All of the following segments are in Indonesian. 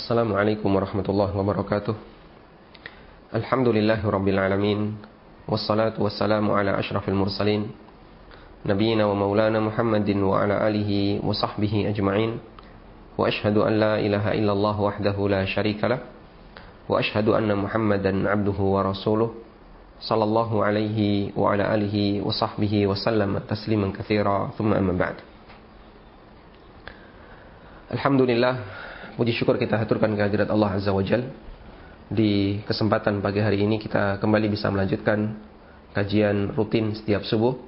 Assalamualaikum warahmatullahi wabarakatuh. Alhamdulillahi alamin. Wassalatu wassalamu ala ashrafil mursalin Nabiina wa maulana Muhammadin wa ala alihi wa sahbihi ajma'in. Wa ashhadu an la ilaha illallah wahdahu la syarikalah. Wa ashhadu anna Muhammadan abduhu wa rasuluh sallallahu alaihi wa ala alihi wa sahbihi wa sallam tasliman katsira. Thumma amma ba'd. Alhamdulillah, puji syukur kita haturkan kehadirat Allah Azza wa Jal. Di kesempatan pagi hari ini kita kembali bisa melanjutkan kajian rutin setiap subuh.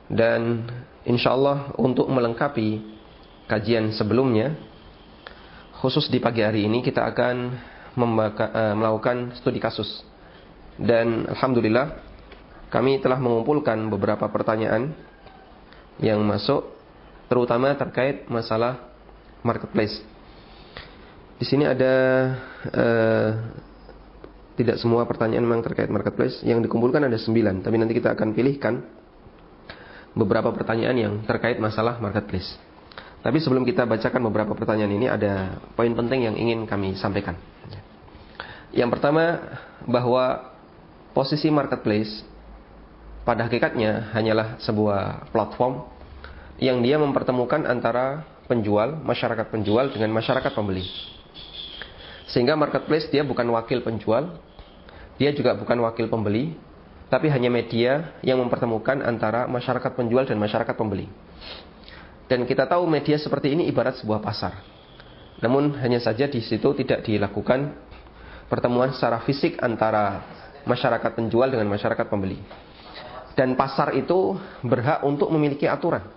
Dan insyaallah untuk melengkapi kajian sebelumnya, khusus di pagi hari ini kita akan melakukan studi kasus. Dan alhamdulillah kami telah mengumpulkan beberapa pertanyaan yang masuk, terutama terkait masalah marketplace. Di sini ada tidak semua pertanyaan memang terkait marketplace. Yang dikumpulkan ada 9, tapi nanti kita akan pilihkan beberapa pertanyaan yang terkait masalah marketplace. Tapi sebelum kita bacakan beberapa pertanyaan ini, ada poin penting yang ingin kami sampaikan. Yang pertama, bahwa posisi marketplace pada hakikatnya hanyalah sebuah platform yang dia mempertemukan antara penjual, masyarakat penjual dengan masyarakat pembeli. Sehingga marketplace dia bukan wakil penjual, dia juga bukan wakil pembeli, tapi hanya media yang mempertemukan antara masyarakat penjual dan masyarakat pembeli. Dan kita tahu media seperti ini ibarat sebuah pasar. Namun hanya saja di situ tidak dilakukan pertemuan secara fisik antara masyarakat penjual dengan masyarakat pembeli. Dan pasar itu berhak untuk memiliki aturan.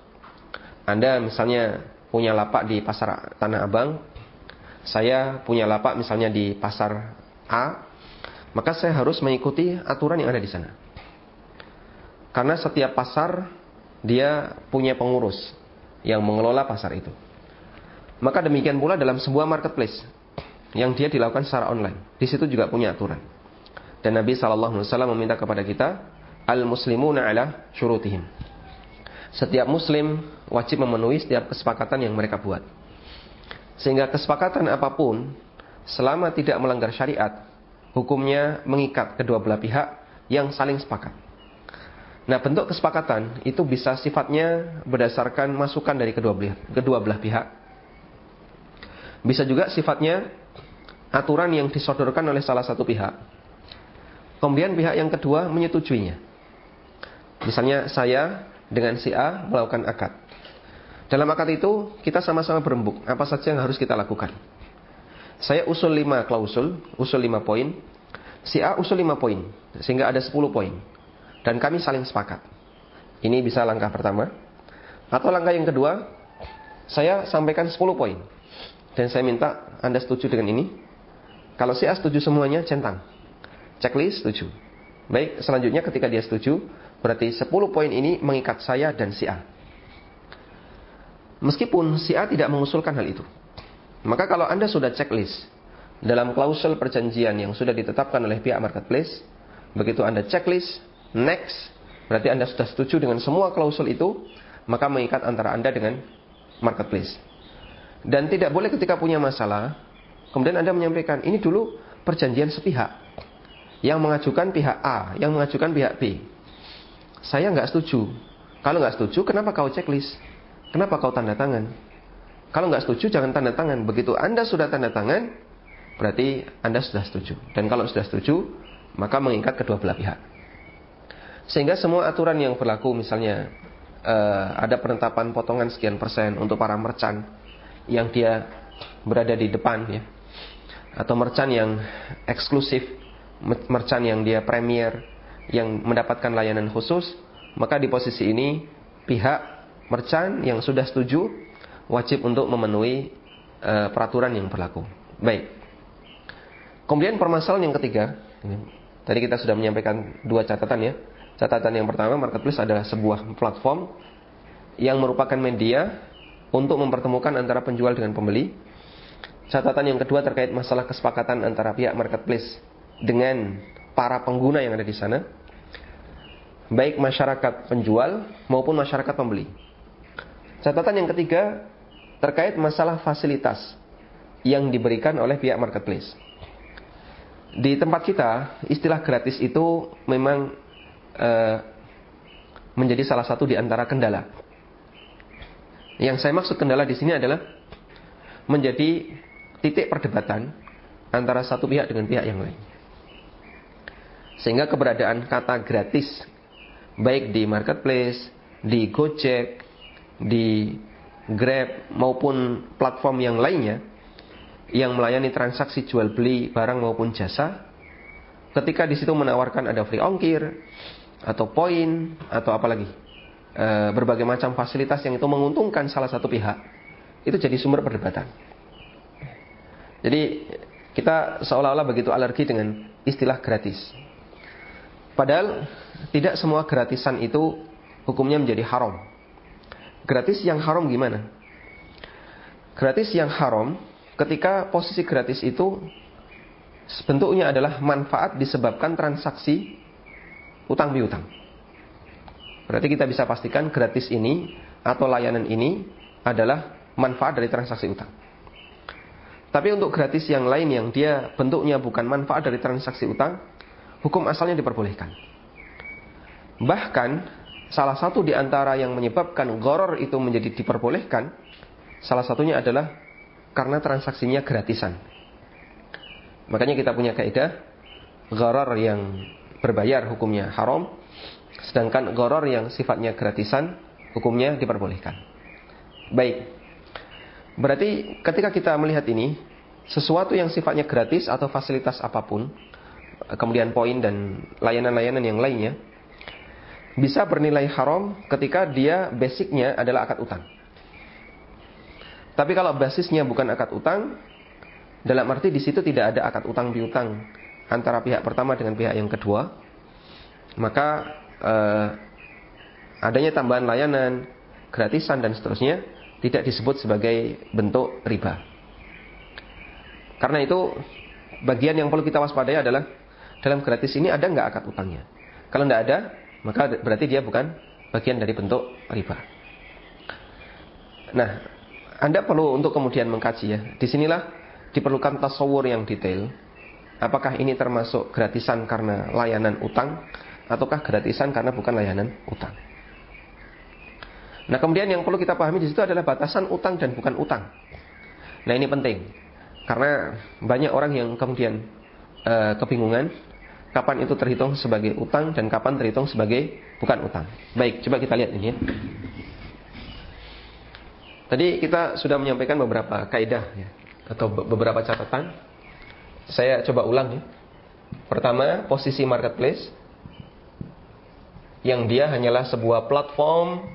Anda misalnya punya lapak di pasar Tanah Abang, saya punya lapak misalnya di pasar A, maka saya harus mengikuti aturan yang ada di sana. Karena setiap pasar dia punya pengurus yang mengelola pasar itu. Maka demikian pula dalam sebuah marketplace yang dia dilakukan secara online, di situ juga punya aturan. Dan Nabi SAW meminta kepada kita, al-muslimuna ala syurutihim. Setiap muslim wajib memenuhi setiap kesepakatan yang mereka buat. Sehingga kesepakatan apapun, selama tidak melanggar syariat, hukumnya mengikat kedua belah pihak yang saling sepakat. Nah, bentuk kesepakatan itu bisa sifatnya berdasarkan masukan dari kedua belah pihak. Bisa juga sifatnya aturan yang disodorkan oleh salah satu pihak, kemudian pihak yang kedua menyetujuinya. Misalnya saya dengan si A melakukan akad. Dalam akad itu kita sama-sama berembuk apa saja yang harus kita lakukan. Saya usul 5 klausul, usul 5 poin. Si A usul 5 poin, sehingga ada 10 poin. Dan kami saling sepakat. Ini bisa langkah pertama. Atau langkah yang kedua, saya sampaikan 10 poin. Dan saya minta Anda setuju dengan ini. Kalau si A setuju semuanya, centang. Checklist setuju. Baik, selanjutnya ketika dia setuju, berarti 10 poin ini mengikat saya dan si A. Meskipun si A tidak mengusulkan hal itu, maka kalau Anda sudah checklist dalam klausul perjanjian yang sudah ditetapkan oleh pihak marketplace, begitu Anda checklist, next, berarti Anda sudah setuju dengan semua klausul itu, maka mengikat antara Anda dengan marketplace. Dan tidak boleh ketika punya masalah, kemudian Anda menyampaikan, ini dulu perjanjian sepihak, yang mengajukan pihak A, yang mengajukan pihak B. Saya nggak setuju. Kalau nggak setuju, kenapa kau checklist? Kenapa kau tanda tangan? Kalau nggak setuju, jangan tanda tangan. Begitu Anda sudah tanda tangan, berarti Anda sudah setuju. Dan kalau sudah setuju, maka mengikat kedua belah pihak. Sehingga semua aturan yang berlaku, misalnya ada penetapan potongan sekian persen untuk para merchant yang dia berada di depan, ya, atau merchant yang eksklusif, merchant yang dia premier, yang mendapatkan layanan khusus, maka di posisi ini pihak merchant yang sudah setuju wajib untuk memenuhi peraturan yang berlaku. Baik. Kemudian permasalahan yang ketiga, tadi kita sudah menyampaikan 2 catatan, ya. Catatan yang pertama, marketplace adalah sebuah platform yang merupakan media untuk mempertemukan antara penjual dengan pembeli. Catatan yang kedua terkait masalah kesepakatan antara pihak marketplace dengan para pengguna yang ada di sana, baik masyarakat penjual maupun masyarakat pembeli. Catatan yang ketiga terkait masalah fasilitas yang diberikan oleh pihak marketplace. Di tempat kita, istilah gratis itu memang menjadi salah satu di antara kendala. Yang saya maksud kendala di sini adalah menjadi titik perdebatan antara satu pihak dengan pihak yang lain. Sehingga keberadaan kata gratis, baik di marketplace, di Gojek, di Grab maupun platform yang lainnya yang melayani transaksi jual beli barang maupun jasa, ketika di situ menawarkan ada free ongkir atau poin atau apalagi berbagai macam fasilitas yang itu menguntungkan salah satu pihak, itu jadi sumber perdebatan. Jadi kita seolah-olah begitu alergi dengan istilah gratis. Padahal tidak semua gratisan itu hukumnya menjadi haram. Gratis yang haram gimana? Gratis yang haram ketika posisi gratis itu bentuknya adalah manfaat disebabkan transaksi utang piutang. Berarti kita bisa pastikan gratis ini atau layanan ini adalah manfaat dari transaksi utang. Tapi untuk gratis yang lain yang dia bentuknya bukan manfaat dari transaksi utang, hukum asalnya diperbolehkan. Bahkan salah satu di antara yang menyebabkan gharar itu menjadi diperbolehkan, salah satunya adalah karena transaksinya gratisan. Makanya kita punya kaidah, gharar yang berbayar hukumnya haram, sedangkan gharar yang sifatnya gratisan hukumnya diperbolehkan. Baik. Berarti ketika kita melihat ini, sesuatu yang sifatnya gratis atau fasilitas apapun, kemudian poin dan layanan-layanan yang lainnya, bisa bernilai haram ketika dia basicnya adalah akad utang. Tapi kalau basisnya bukan akad utang, dalam arti di situ tidak ada akad utang piutang antara pihak pertama dengan pihak yang kedua, maka adanya tambahan layanan, gratisan dan seterusnya tidak disebut sebagai bentuk riba. Karena itu bagian yang perlu kita waspadai adalah dalam gratis ini ada nggak akad utangnya. Kalau nggak ada, maka berarti dia bukan bagian dari bentuk riba. Nah, Anda perlu untuk kemudian mengkaji ya. Disinilah diperlukan tasawur yang detail. Apakah ini termasuk gratisan karena layanan utang, ataukah gratisan karena bukan layanan utang? Nah, kemudian yang perlu kita pahami di situ adalah batasan utang dan bukan utang. Nah, ini penting. Karena banyak orang yang kemudian kebingungan kapan itu terhitung sebagai utang dan kapan terhitung sebagai bukan utang. Baik, coba kita lihat ini ya. Tadi kita sudah menyampaikan beberapa kaidah ya, atau beberapa catatan. Saya coba ulang ya. Pertama, posisi marketplace yang dia hanyalah sebuah platform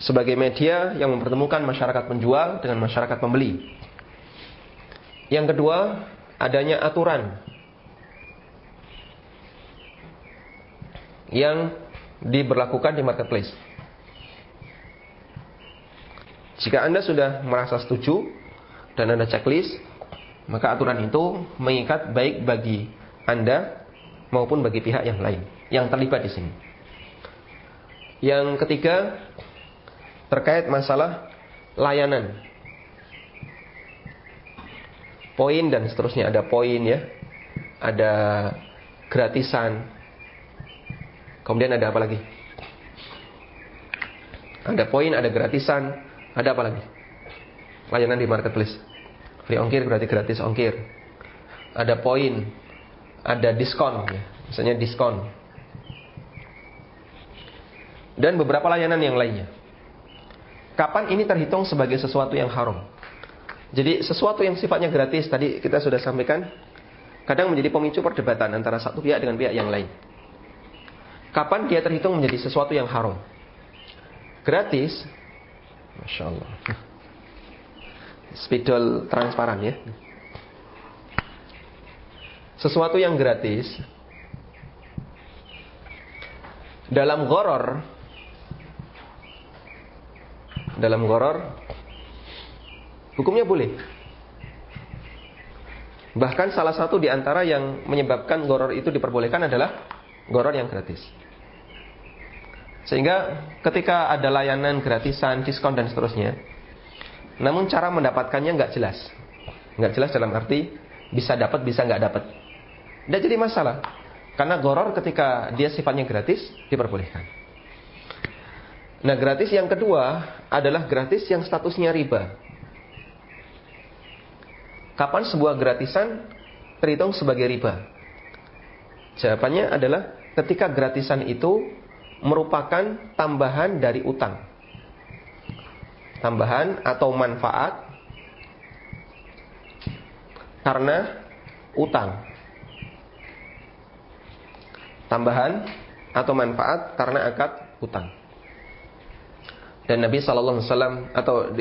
sebagai media yang mempertemukan masyarakat penjual dengan masyarakat pembeli. Yang kedua, adanya aturan yang diberlakukan di marketplace. Jika Anda sudah merasa setuju dan Anda checklist, maka aturan itu mengikat baik bagi Anda maupun bagi pihak yang lain yang terlibat di sini. Yang ketiga, terkait masalah layanan, poin dan seterusnya. Ada poin ya, ada gratisan, kemudian ada apa lagi? Ada poin, ada gratisan, ada apa lagi? Layanan di marketplace, free ongkir berarti gratis ongkir. Ada poin, ada diskon ya, misalnya diskon, dan beberapa layanan yang lainnya. Kapan ini terhitung sebagai sesuatu yang haram? Jadi sesuatu yang sifatnya gratis, tadi kita sudah sampaikan, kadang menjadi pemicu perdebatan antara satu pihak dengan pihak yang lain. Kapan dia terhitung menjadi sesuatu yang haram? Gratis, Masya Allah, spidol transparan ya. Sesuatu yang gratis dalam gharar, hukumnya boleh. Bahkan salah satu di antara yang menyebabkan gharar itu diperbolehkan adalah gharar yang gratis. Sehingga ketika ada layanan gratisan, diskon dan seterusnya, namun cara mendapatkannya nggak jelas. Nggak jelas dalam arti bisa dapat, bisa nggak dapat. Tidak jadi masalah. Karena gharar ketika dia sifatnya gratis, diperbolehkan. Nah, gratis yang kedua adalah gratis yang statusnya riba. Kapan sebuah gratisan terhitung sebagai riba? Jawabannya adalah ketika gratisan itu merupakan tambahan dari utang. Tambahan atau manfaat karena utang. Tambahan atau manfaat karena akad utang. Dan Nabi SAW atau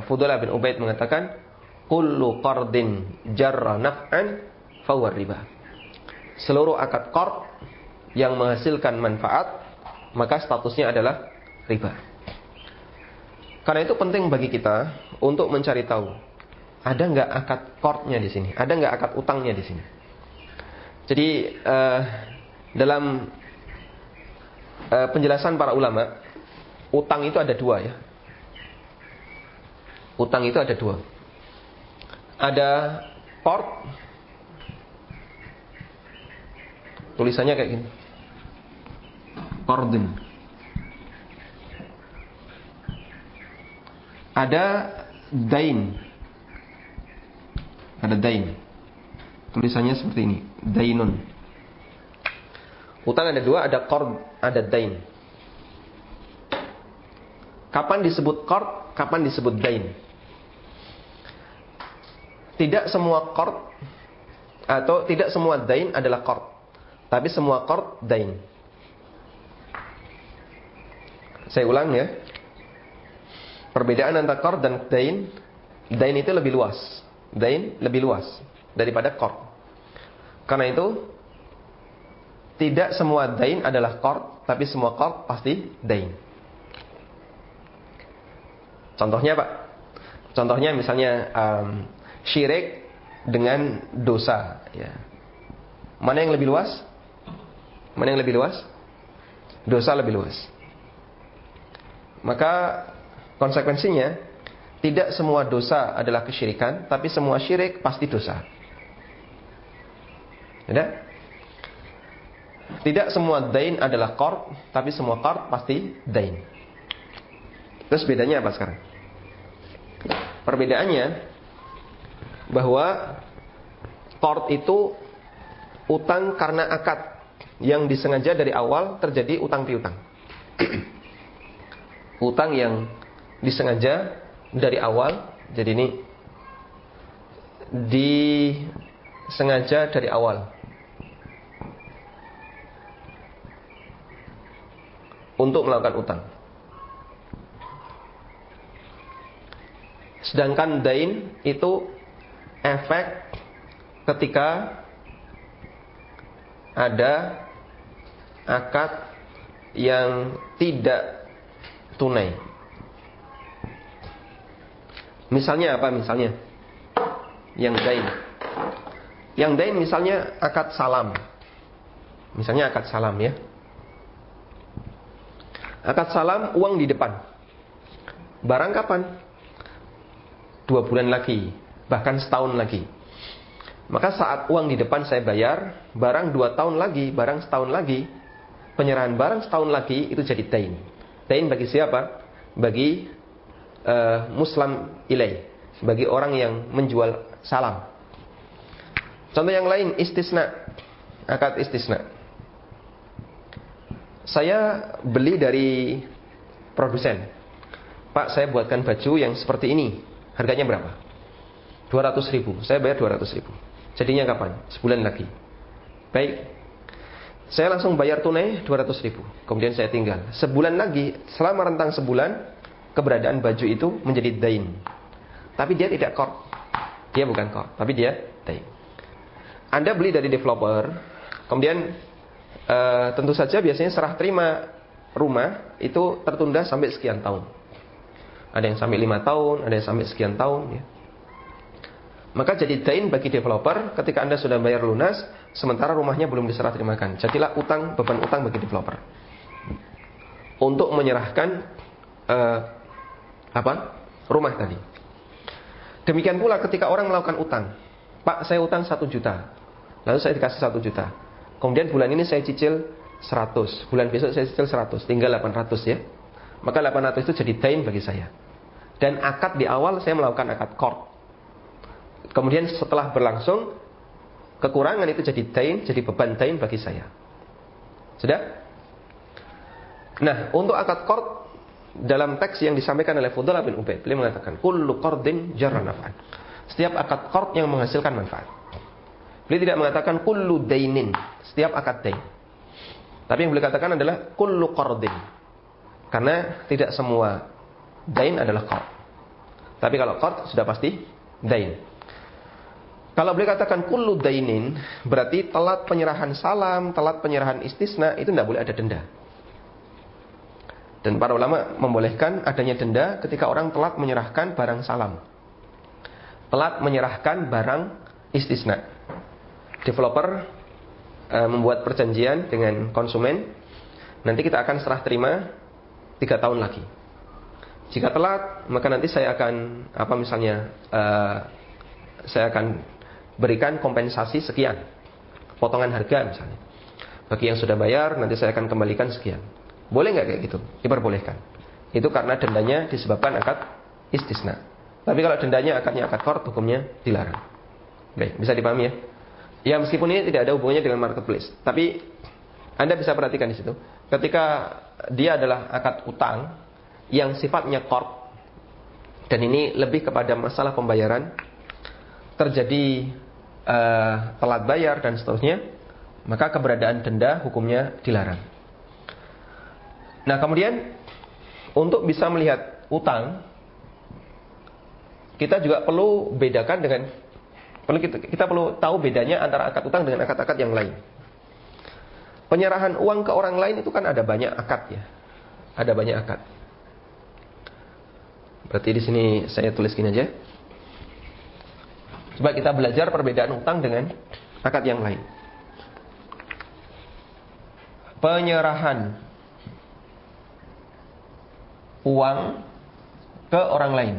Fudalah bin Ubaid mengatakan, kullu qardin jarra naf'an fahuwa riba. Seluruh akad qard yang menghasilkan manfaat, maka statusnya adalah riba. Karena itu penting bagi kita untuk mencari tahu, ada nggak akad qardnya di sini, ada nggak akad utangnya di sini. Jadi dalam penjelasan para ulama, utang itu ada dua ya. Utang itu ada dua. Ada qard, tulisannya kayak gini, qardin. Ada dain. Ada dain. Tulisannya seperti ini, dainun. Utang ada dua, ada qard, ada dain. Kapan disebut qard, kapan disebut dain? Tidak semua qard atau tidak semua dain adalah qard, tapi semua qard dain. Saya ulang ya. Perbedaan antara qard dan dain, dain itu lebih luas. Dain lebih luas daripada qard. Karena itu tidak semua dain adalah qard, tapi semua qard pasti dain. Contohnya Pak? Contohnya misalnya syirik dengan dosa ya. Mana yang lebih luas? Mana yang lebih luas? Dosa lebih luas. Maka konsekuensinya tidak semua dosa adalah kesyirikan, tapi semua syirik pasti dosa. Ada? Tidak semua dain adalah qard, tapi semua qard pasti dain. Terus bedanya apa sekarang? Perbedaannya bahwa qard itu utang karena akad yang disengaja dari awal terjadi utang piutang. Utang yang disengaja dari awal, jadi ini disengaja dari awal untuk melakukan utang. Sedangkan dain itu efek ketika ada akad yang tidak tunai. Misalnya apa misalnya? Yang dain. Yang dain misalnya akad salam. Misalnya akad salam ya. Akad salam uang di depan. Barang kapan? 2 bulan lagi, bahkan setahun lagi. Maka saat uang di depan saya bayar, barang 2 tahun lagi, barang setahun lagi, penyerahan barang setahun lagi itu jadi dain. Dain bagi siapa? Bagi muslim ilai, bagi orang yang menjual salam. Contoh yang lain, istisna, akad istisna. Saya beli dari produsen, Pak, saya buatkan baju yang seperti ini, harganya berapa? 200.000, saya bayar 200.000. Jadinya kapan? Sebulan lagi. Baik, saya langsung bayar tunai 200.000. Kemudian saya tinggal sebulan lagi. Selama rentang sebulan, keberadaan baju itu menjadi dain. Tapi dia tidak qard. Dia bukan qard, tapi dia dain. Anda beli dari developer, kemudian tentu saja biasanya serah terima rumah itu tertunda sampai sekian tahun. Ada yang sampai 5 tahun, ada yang sampai sekian tahun ya. Maka jadi dain bagi developer ketika Anda sudah bayar lunas, sementara rumahnya belum diserah terimakan. Jadilah utang, beban utang bagi developer untuk menyerahkan rumah tadi. Demikian pula ketika orang melakukan utang. Pak, saya utang 1 juta. Lalu saya dikasih 1 juta. Kemudian bulan ini saya cicil 100. Bulan besok saya cicil 100. Tinggal 800 ya. Maka 800 itu jadi dain bagi saya. Dan akad di awal saya melakukan akad qard. Kemudian setelah berlangsung, kekurangan itu jadi dain, jadi beban dain bagi saya. Sudah? Nah, untuk akad qard, dalam teks yang disampaikan oleh Fudhalah bin Ubaid, beliau mengatakan, kullu qardin jarra naf'an. Setiap akad qard yang menghasilkan manfaat. Beliau tidak mengatakan kullu dainin, setiap akad dain. Tapi yang beliau katakan adalah kullu qardin. Karena tidak semua dain adalah qard. Tapi kalau qard sudah pasti dain. Kalau beliau katakan kullu dainin, berarti telat penyerahan salam, telat penyerahan istisna, itu tidak boleh ada denda. Dan para ulama membolehkan adanya denda ketika orang telat menyerahkan barang salam, telat menyerahkan barang istisna. Developer membuat perjanjian dengan konsumen, nanti kita akan serah terima 3 tahun lagi. Jika telat, maka nanti saya akan saya akan berikan kompensasi sekian, potongan harga misalnya. Bagi yang sudah bayar, nanti saya akan kembalikan sekian. Boleh nggak kayak gitu? Diperbolehkan. Itu karena dendanya disebabkan akad istisna. Tapi kalau dendanya akadnya akad qard, hukumnya dilarang. Baik, bisa dipahami ya? Ya, meskipun ini tidak ada hubungannya dengan marketplace, tapi Anda bisa perhatikan di situ. Ketika dia adalah akad utang yang sifatnya qard, dan ini lebih kepada masalah pembayaran, terjadi telat bayar dan seterusnya, maka keberadaan denda hukumnya dilarang. Nah, kemudian untuk bisa melihat utang, kita juga perlu bedakan dengan kita perlu tahu bedanya antara akad utang dengan akad-akad yang lain. Penyerahan uang ke orang lain itu kan ada banyak akad ya. Ada banyak akad. Berarti di sini saya tulis gini aja. Coba kita belajar perbedaan utang dengan akad yang lain. Penyerahan uang ke orang lain.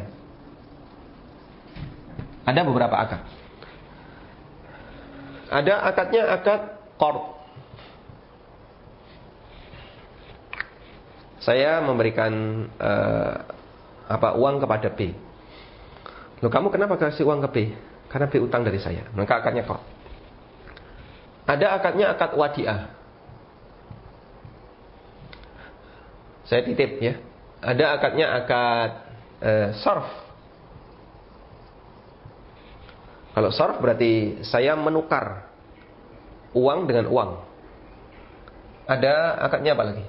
Ada beberapa akad. Ada akadnya akad qard. Saya memberikan uang kepada B. Loh, kamu kenapa kasih uang ke B? Karena B utang dari saya. Maka akadnya qard. Ada akadnya akad wadiah. Saya titip ya. Ada akadnya akad sarf. Kalau sarf berarti saya menukar uang dengan uang. Ada akadnya apa lagi?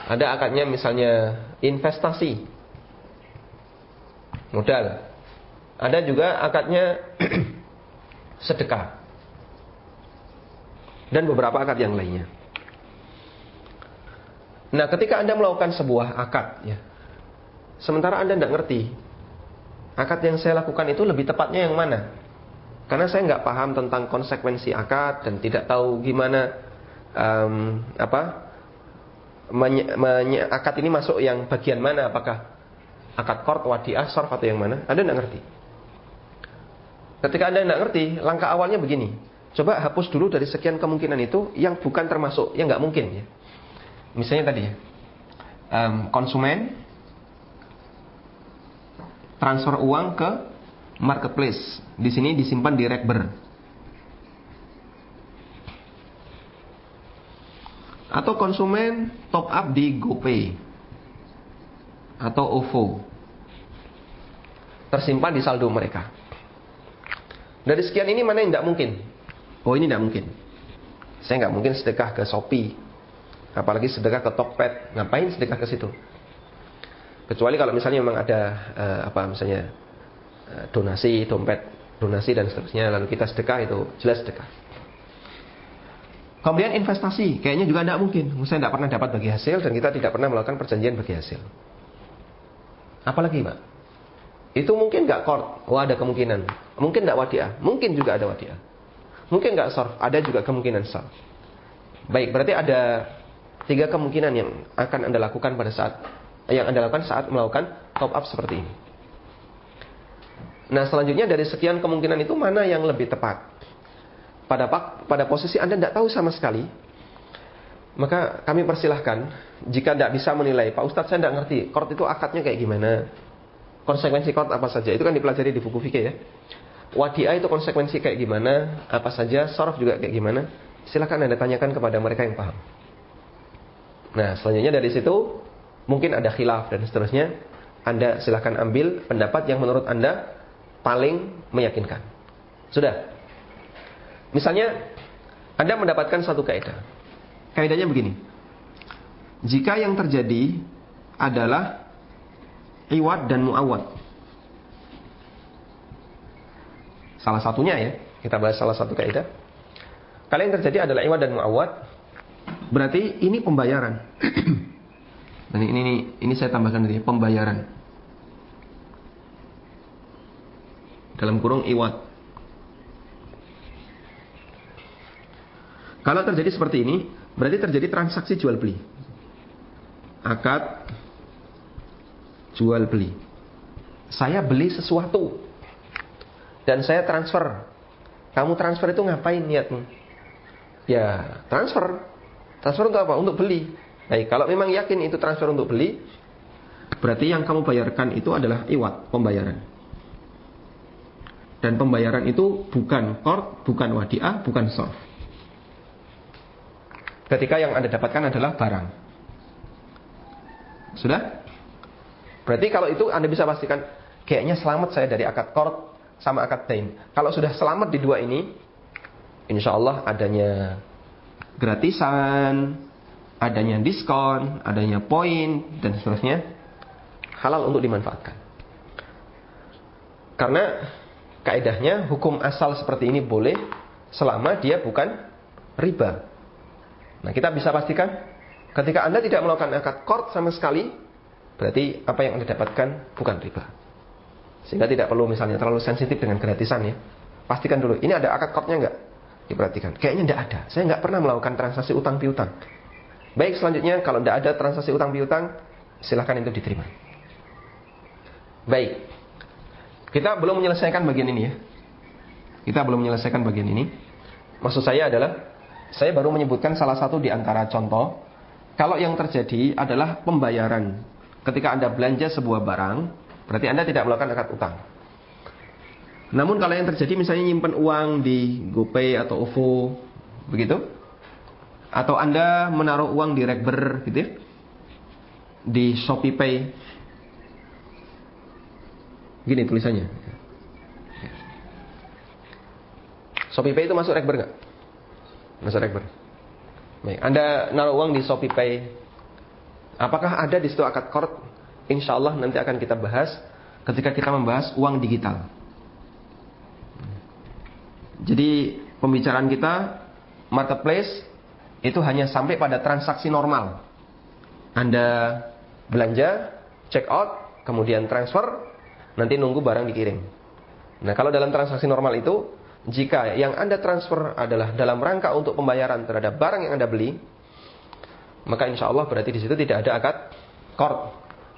Ada akadnya misalnya investasi, modal. Ada juga akadnya sedekah. Dan beberapa akad yang lainnya. Nah, ketika Anda melakukan sebuah akad ya, sementara Anda tidak ngerti akad yang saya lakukan itu lebih tepatnya yang mana, karena saya nggak paham tentang konsekuensi akad dan tidak tahu gimana akad ini masuk yang bagian mana, apakah akad qard, wadiah, sarf atau yang mana, Anda tidak ngerti. Ketika Anda tidak ngerti, langkah awalnya begini, coba hapus dulu dari sekian kemungkinan itu yang bukan termasuk, yang nggak mungkin ya. Misalnya tadi ya, konsumen transfer uang ke marketplace, di sini disimpan di Rekber, atau konsumen top up di GoPay atau OVO, tersimpan di saldo mereka. Dari sekian ini mana yang tidak mungkin? Oh, ini tidak mungkin. Saya nggak mungkin sedekah ke Shopee. Apalagi sedekah ke Tokped, ngapain sedekah ke situ? Kecuali kalau misalnya memang ada misalnya donasi, dompet, donasi dan seterusnya, lalu kita sedekah, itu jelas sedekah. Kemudian investasi, kayaknya juga tidak mungkin. Saya tidak pernah dapat bagi hasil dan kita tidak pernah melakukan perjanjian bagi hasil. Apalagi Pak? Itu mungkin nggak qard? Oh, ada kemungkinan. Mungkin tidak wadiah? Mungkin juga ada wadiah. Mungkin nggak sarf? Ada juga kemungkinan sarf. Baik, berarti ada 3 kemungkinan yang akan Anda lakukan saat melakukan top up seperti ini. Nah, selanjutnya dari sekian kemungkinan itu mana yang lebih tepat? Pada posisi Anda tidak tahu sama sekali, maka kami persilahkan, jika tidak bisa menilai, Pak Ustadz saya tidak ngerti, qard itu akadnya kayak gimana, konsekuensi qard apa saja, itu kan dipelajari di buku fikih ya. Wadiah itu konsekuensi kayak gimana, apa saja, sharaf juga kayak gimana, silahkan Anda tanyakan kepada mereka yang paham. Nah, selanjutnya dari situ, mungkin ada khilaf dan seterusnya, Anda silahkan ambil pendapat yang menurut Anda paling meyakinkan. Sudah. Misalnya, Anda mendapatkan satu kaidah. Kaidahnya begini. Jika yang terjadi adalah iwad dan muawad. Salah satunya ya, kita bahas salah satu kaidah. Kalau yang terjadi adalah iwad dan muawad, berarti ini pembayaran. Dan ini saya tambahkan tadi, pembayaran. Dalam kurung iwad. Kalau terjadi seperti ini, berarti terjadi transaksi jual beli. Akad jual beli. Saya beli sesuatu dan saya transfer. Kamu transfer itu ngapain niatmu? Ya, transfer. Transfer untuk apa? Untuk beli. Baik, kalau memang yakin itu transfer untuk beli, berarti yang kamu bayarkan itu adalah iwad, pembayaran. Dan pembayaran itu bukan qard, bukan wadiah, bukan sharaf. Ketika yang Anda dapatkan adalah barang. Sudah? Berarti kalau itu Anda bisa pastikan, kayaknya selamat saya dari akad qard sama akad dain. Kalau sudah selamat di dua ini, insya Allah adanya gratisan, adanya diskon, adanya poin, dan seterusnya, halal untuk dimanfaatkan. Karena kaidahnya hukum asal seperti ini boleh selama dia bukan riba. Nah, kita bisa pastikan ketika Anda tidak melakukan akad qard sama sekali, berarti apa yang Anda dapatkan bukan riba. Sehingga tidak perlu misalnya terlalu sensitif dengan gratisan ya. Pastikan dulu, ini ada akad qardnya enggak? Diperhatikan. Kayaknya enggak ada. Saya enggak pernah melakukan transaksi utang piutang. Baik, selanjutnya kalau enggak ada transaksi utang piutang, silahkan itu diterima. Baik. Kita belum menyelesaikan bagian ini ya. Kita belum menyelesaikan bagian ini. Maksud saya adalah, saya baru menyebutkan salah satu di antara contoh. Kalau yang terjadi adalah pembayaran. Ketika Anda belanja sebuah barang, berarti Anda tidak melakukan akad utang. Namun kalau yang terjadi misalnya nyimpan uang di GoPay atau OVO, begitu, atau Anda menaruh uang di Rekber gitu ya, di ShopeePay, gini tulisannya, ShopeePay itu masuk Rekber nggak? Masuk Rekber. Baik, Anda naruh uang di ShopeePay, apakah ada di situ akad qard? Insya Allah nanti akan kita bahas ketika kita membahas uang digital. Jadi pembicaraan kita marketplace itu hanya sampai pada transaksi normal. Anda belanja, check out, kemudian transfer, nanti nunggu barang dikirim. Nah, kalau dalam transaksi normal itu, jika yang Anda transfer adalah dalam rangka untuk pembayaran terhadap barang yang Anda beli, maka insya Allah berarti di situ tidak ada akad qard.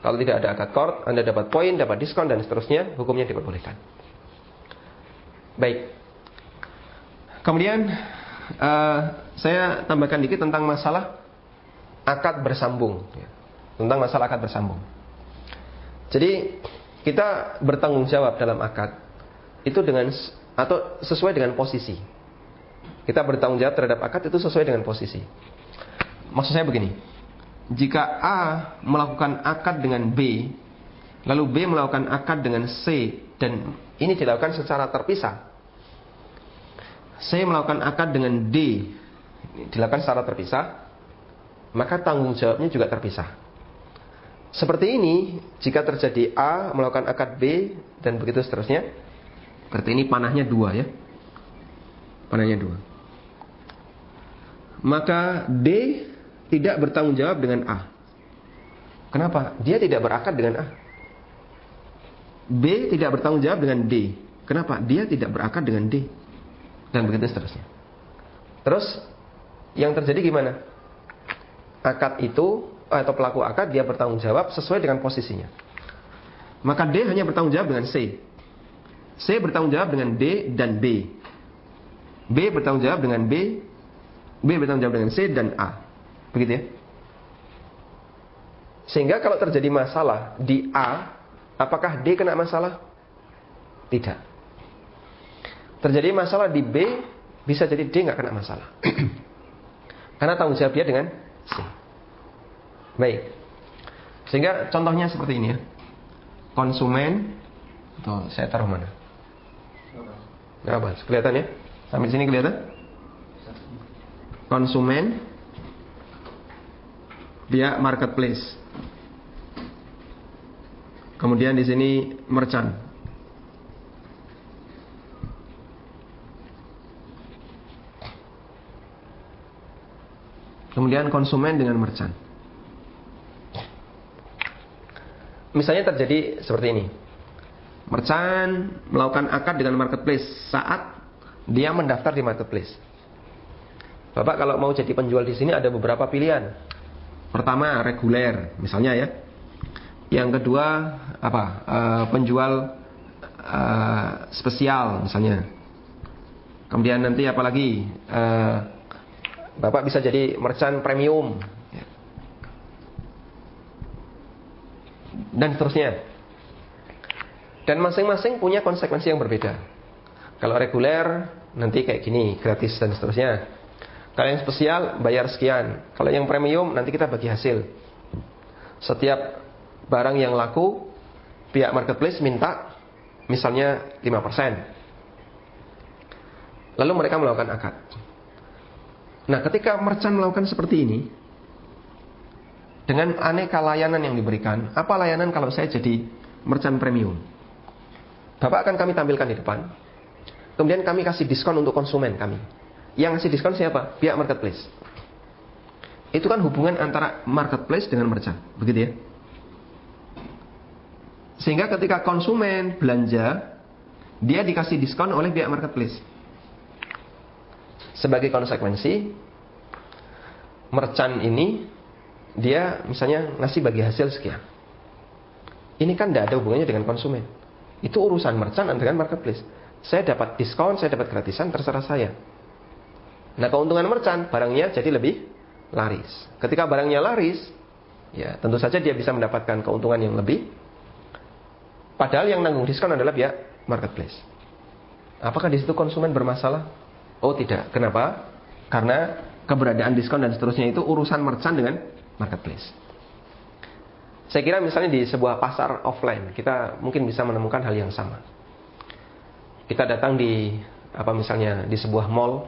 Kalau tidak ada akad qard, Anda dapat poin, dapat diskon dan seterusnya, hukumnya diperbolehkan. Baik. Kemudian saya tambahkan dikit tentang masalah akad bersambung. Tentang masalah akad bersambung. Jadi kita bertanggung jawab dalam akad itu dengan atau sesuai dengan posisi. Kita bertanggung jawab terhadap akad itu sesuai dengan posisi. Maksud saya begini. Jika A melakukan akad dengan B, lalu B melakukan akad dengan C, dan ini dilakukan secara terpisah. C melakukan akad dengan D, dilakukan secara terpisah, maka tanggung jawabnya juga terpisah. Seperti ini, jika terjadi A melakukan akad B, dan begitu seterusnya, berarti ini panahnya dua ya. Panahnya dua. Maka D tidak bertanggung jawab dengan A. Kenapa? Dia tidak berakad dengan A. B tidak bertanggung jawab dengan D. Kenapa? Dia tidak berakad dengan D. Dan begitu seterusnya. Terus yang terjadi gimana? Akad itu atau pelaku akad dia bertanggung jawab sesuai dengan posisinya. Maka D hanya bertanggung jawab dengan C. C bertanggung jawab dengan D dan B. B bertanggung jawab dengan B. B bertanggung jawab dengan C dan A. Begitu ya. Sehingga kalau terjadi masalah di A, apakah D kena masalah? Tidak. Terjadi masalah di B, bisa jadi D nggak kena masalah. Karena tanggung jawab dia dengan C. Baik. Sehingga contohnya seperti ini ya. Konsumen, atau saya taruh mana? Nah, apa? Kelihatan ya? Sampai sini kelihatan? Konsumen, dia marketplace. Kemudian di sini merchant. Kemudian konsumen dengan merchant. Misalnya terjadi seperti ini. Merchant melakukan akad dengan marketplace saat dia mendaftar di marketplace. Bapak kalau mau jadi penjual di sini ada beberapa pilihan. Pertama reguler, misalnya ya. Yang kedua penjual spesial misalnya. Kemudian nanti apalagi Bapak bisa jadi merchant premium dan seterusnya. Dan masing-masing punya konsekuensi yang berbeda. Kalau reguler nanti kayak gini, gratis dan seterusnya. Kalau yang spesial bayar sekian. Kalau yang premium nanti kita bagi hasil. Setiap barang yang laku, pihak marketplace minta misalnya 5%. Lalu mereka melakukan akad. Nah, ketika merchant melakukan seperti ini, dengan aneka layanan yang diberikan, apa layanan kalau saya jadi merchant premium? Bapak akan kami tampilkan di depan. Kemudian kami kasih diskon untuk konsumen kami. Yang ngasih diskon siapa? Pihak marketplace. Itu kan hubungan antara marketplace dengan merchant, begitu ya? Sehingga ketika konsumen belanja, dia dikasih diskon oleh pihak marketplace. Sebagai konsekuensi, merchant ini dia misalnya ngasih bagi hasil sekian. Ini kan tidak ada hubungannya dengan konsumen. Itu urusan merchant dengan marketplace. Saya dapat diskon, saya dapat gratisan, terserah saya. Nah, keuntungan merchant, barangnya jadi lebih laris. Ketika barangnya laris, ya tentu saja dia bisa mendapatkan keuntungan yang lebih. Padahal yang nanggung diskon adalah pihak marketplace. Apakah di situ konsumen bermasalah? Oh tidak. Kenapa? Karena keberadaan diskon dan seterusnya itu urusan merchant dengan marketplace. Saya kira misalnya di sebuah pasar offline, kita mungkin bisa menemukan hal yang sama. Kita datang di misalnya di sebuah mall.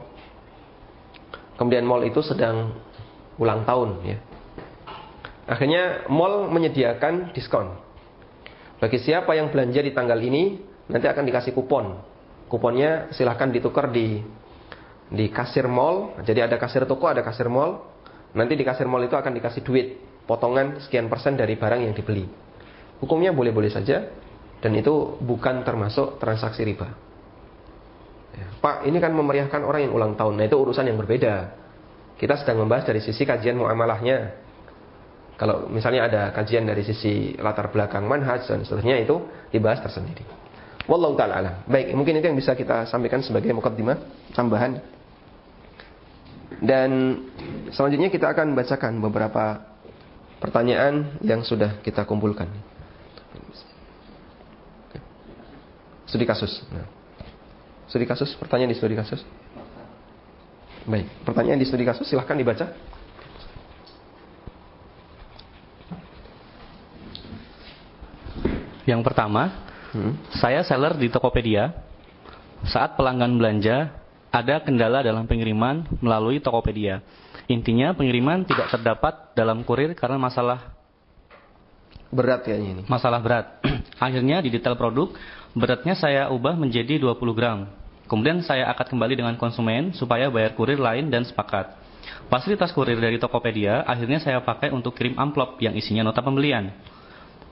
Kemudian mall itu sedang ulang tahun ya. Akhirnya mall menyediakan diskon. Bagi siapa yang belanja di tanggal ini, nanti akan dikasih kupon. Kuponnya silahkan ditukar di kasir mall. Jadi ada kasir toko, ada kasir mall. Nanti di kasir mall itu akan dikasih duit, potongan sekian persen dari barang yang dibeli. Hukumnya boleh-boleh saja, dan itu bukan termasuk transaksi riba. Ya, Pak, ini kan memeriahkan orang yang ulang tahun. Nah, itu urusan yang berbeda. Kita sedang membahas dari sisi kajian muamalahnya. Kalau misalnya ada kajian dari sisi latar belakang manhaj dan seterusnya, itu dibahas tersendiri. Wallahu ta'ala alam. Baik, mungkin itu yang bisa kita sampaikan sebagai muqaddimah tambahan. Dan selanjutnya kita akan bacakan beberapa pertanyaan yang sudah kita kumpulkan. Studi kasus. Studi kasus, pertanyaan di studi kasus. Baik, pertanyaan di studi kasus silahkan dibaca. Yang pertama, saya seller di Tokopedia. Saat pelanggan belanja, ada kendala dalam pengiriman melalui Tokopedia. Intinya pengiriman tidak terdapat dalam kurir karena masalah berat kayaknya ini. Masalah berat. Akhirnya di detail produk, beratnya saya ubah menjadi 20 gram. Kemudian saya akad kembali dengan konsumen supaya bayar kurir lain dan sepakat. Fasilitas kurir dari Tokopedia akhirnya saya pakai untuk kirim amplop yang isinya nota pembelian.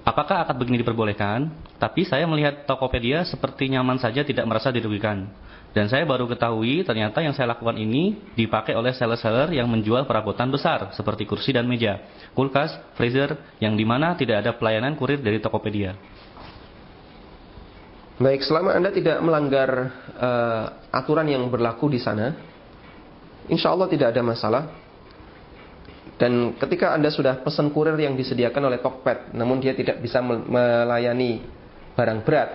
Apakah akad begini diperbolehkan? Tapi saya melihat Tokopedia seperti nyaman saja, tidak merasa dirugikan. Dan saya baru ketahui ternyata yang saya lakukan ini dipakai oleh seller-seller yang menjual perabotan besar seperti kursi dan meja, kulkas, freezer, yang dimana tidak ada pelayanan kurir dari Tokopedia. Baik, selama Anda tidak melanggar aturan yang berlaku di sana, insya Allah tidak ada masalah. Dan ketika Anda sudah pesan kurir yang disediakan oleh Tokped, namun dia tidak bisa melayani barang berat,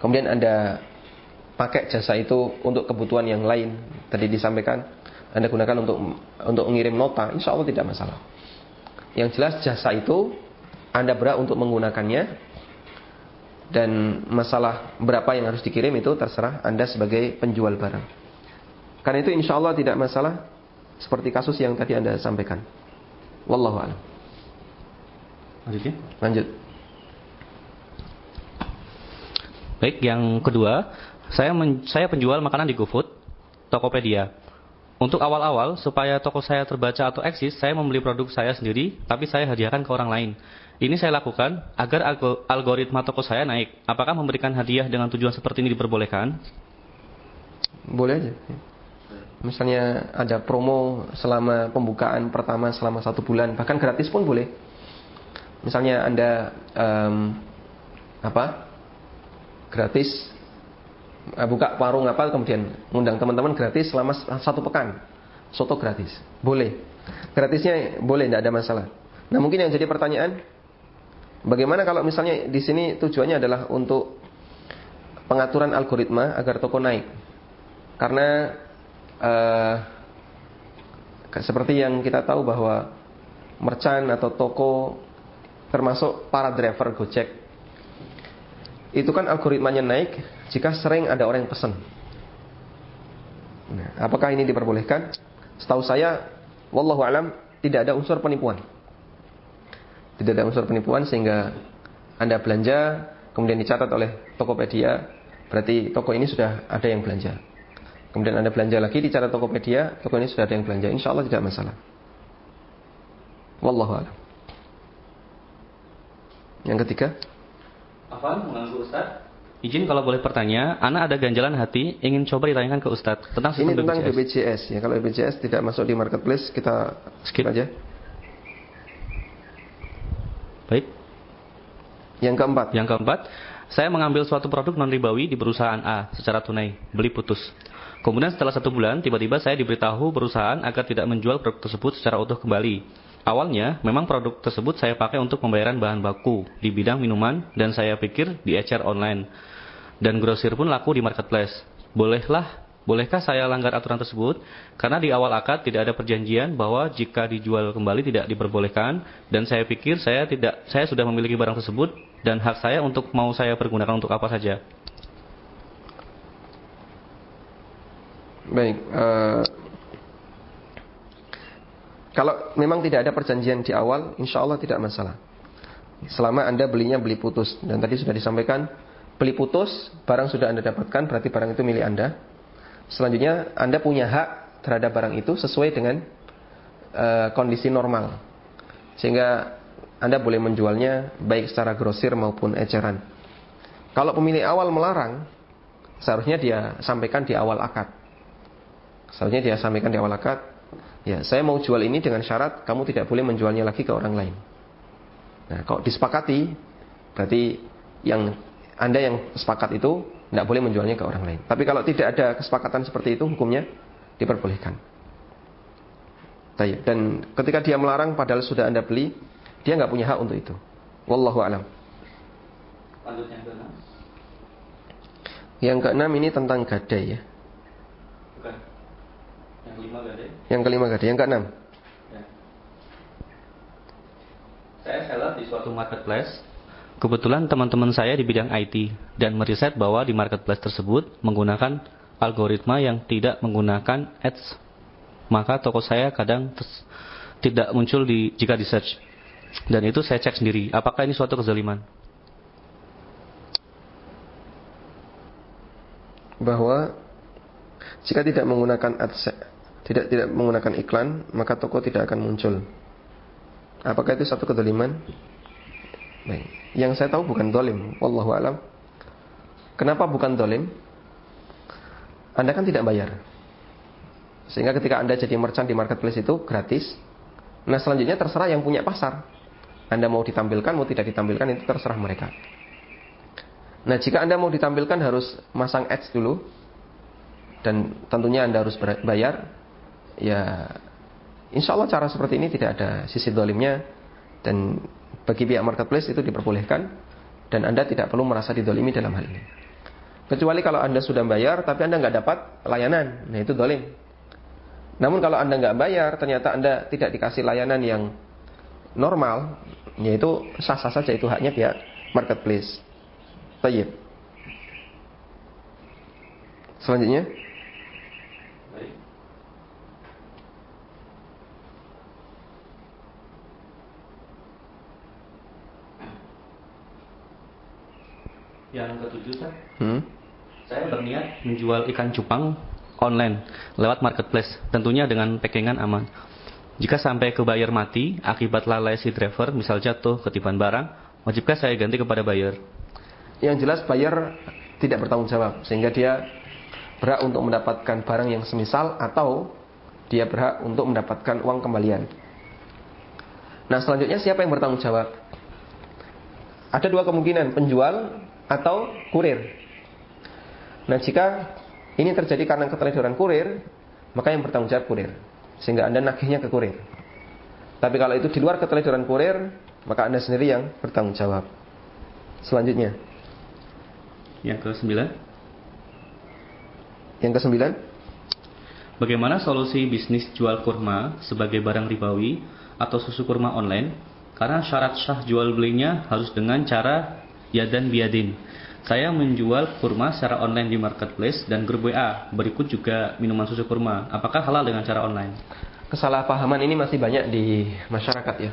kemudian Anda pakai jasa itu untuk kebutuhan yang lain, tadi disampaikan, Anda gunakan untuk mengirim nota, insya Allah tidak masalah. Yang jelas jasa itu Anda berhak untuk menggunakannya, dan masalah berapa yang harus dikirim itu terserah Anda sebagai penjual barang. Karena itu insya Allah tidak masalah, seperti kasus yang tadi Anda sampaikan. Wallahu a'lam. Lanjut. Baik, yang kedua, saya penjual makanan di GoFood, Tokopedia. Untuk awal-awal, supaya toko saya terbaca atau eksis, saya membeli produk saya sendiri, tapi saya hadiahkan ke orang lain. Ini saya lakukan agar algoritma toko saya naik. Apakah memberikan hadiah dengan tujuan seperti ini diperbolehkan? Boleh aja. Misalnya ada promo selama pembukaan pertama selama 1 bulan, bahkan gratis pun boleh. Misalnya Anda gratis buka warung kemudian ngundang teman-teman gratis selama 1 pekan, soto gratis, boleh. Gratisnya boleh, tidak ada masalah. Nah, mungkin yang jadi pertanyaan, bagaimana kalau misalnya di sini tujuannya adalah untuk pengaturan algoritma agar toko naik? Karena seperti yang kita tahu bahwa merchant atau toko, termasuk para driver Gojek, itu kan algoritmanya naik jika sering ada orang yang pesan. Nah, apakah ini diperbolehkan? Setahu saya, wallahu alam, tidak ada unsur penipuan. Tidak ada unsur penipuan sehingga Anda belanja kemudian dicatat oleh Tokopedia, berarti toko ini sudah ada yang belanja. Kemudian Anda belanja lagi, dicatat Tokopedia, toko ini sudah ada yang belanja. Insya Allah tidak masalah. Wallahu a'lam. Yang ketiga, Afwan, mengganggu Ustaz. Izin kalau boleh bertanya, Ana ada ganjalan hati ingin coba ditanyakan ke Ustaz tentang sistem ini tentang BPJS. Ya, kalau BPJS tidak masuk di marketplace, kita skip aja. Baik. Yang keempat, saya mengambil suatu produk non ribawi di perusahaan A secara tunai, beli putus. Kemudian setelah 1 bulan, tiba-tiba saya diberitahu perusahaan agar tidak menjual produk tersebut secara utuh kembali. Awalnya, memang produk tersebut saya pakai untuk pembayaran bahan baku di bidang minuman, dan saya pikir diecer online. Dan grosir pun laku di marketplace. Bolehkah saya langgar aturan tersebut? Karena di awal akad tidak ada perjanjian bahwa jika dijual kembali tidak diperbolehkan, dan saya pikir saya sudah memiliki barang tersebut, dan hak saya untuk mau saya pergunakan untuk apa saja. Baik, kalau memang tidak ada perjanjian di awal, insya Allah tidak masalah. Selama Anda belinya beli putus, dan tadi sudah disampaikan, beli putus, barang sudah Anda dapatkan, berarti barang itu milik Anda. Selanjutnya Anda punya hak terhadap barang itu sesuai dengan kondisi normal, sehingga Anda boleh menjualnya baik secara grosir maupun eceran. Kalau pemilik awal melarang, seharusnya dia sampaikan di awal akad. Ya, saya mau jual ini dengan syarat kamu tidak boleh menjualnya lagi ke orang lain. Nah, kalau disepakati, berarti Anda yang sepakat itu tidak boleh menjualnya ke orang lain. Tapi kalau tidak ada kesepakatan seperti itu, hukumnya diperbolehkan. Dan ketika dia melarang padahal sudah Anda beli, dia nggak punya hak untuk itu. Wallahu a'lam. Lanjut yang ke-6. Yang ke-6 ini tentang gadai ya. Bukan. Yang kelima gadai. Yang kelima gadai. Yang ke-6. Ya. Saya seller di suatu marketplace. Kebetulan teman-teman saya di bidang IT dan meriset bahwa di marketplace tersebut menggunakan algoritma yang tidak menggunakan ads. Maka toko saya kadang tidak muncul jika di search. Dan itu saya cek sendiri. Apakah ini suatu kezaliman? Bahwa jika tidak menggunakan ads, tidak menggunakan iklan, maka toko tidak akan muncul. Apakah itu satu kezaliman? Baik. Yang saya tahu bukan dolim. Wallahu alam. Kenapa bukan dolim? Anda kan tidak bayar. Sehingga ketika Anda jadi merchant di marketplace itu gratis. Nah, selanjutnya terserah yang punya pasar. Anda mau ditampilkan, mau tidak ditampilkan, itu terserah mereka. Nah, jika Anda mau ditampilkan harus masang ads dulu, dan tentunya Anda harus bayar. Ya, insya Allah cara seperti ini tidak ada sisi dolimnya, dan bagi pihak marketplace itu diperbolehkan, dan Anda tidak perlu merasa didolimi dalam hal ini. Kecuali kalau Anda sudah bayar tapi Anda nggak dapat layanan, nah itu dolim. Namun kalau Anda nggak bayar, ternyata Anda tidak dikasih layanan yang normal, yaitu sah-sah saja, itu haknya pihak marketplace. Tayyib. Selanjutnya, yang ketujuh, saya berniat menjual ikan cupang online lewat marketplace, tentunya dengan packingan aman. Jika sampai ke buyer mati akibat lalai si driver, misal jatuh, ketiban barang, wajibkah saya ganti kepada buyer? Yang jelas buyer tidak bertanggung jawab, sehingga dia berhak untuk mendapatkan barang yang semisal, atau dia berhak untuk mendapatkan uang kembalian. Nah, selanjutnya siapa yang bertanggung jawab? Ada dua kemungkinan, penjual atau kurir. Nah, jika ini terjadi karena keteledoran kurir, maka yang bertanggung jawab kurir, sehingga Anda nagihnya ke kurir. Tapi kalau itu di luar keteledoran kurir, maka Anda sendiri yang bertanggung jawab. Selanjutnya, yang ke-9. Yang ke-9, bagaimana solusi bisnis jual kurma sebagai barang ribawi atau susu kurma online? Karena syarat sah jual belinya harus dengan cara yadan biadin. Saya menjual kurma secara online di marketplace dan grup WA. Berikut juga minuman susu kurma. Apakah halal dengan cara online? Kesalahpahaman ini masih banyak di masyarakat ya.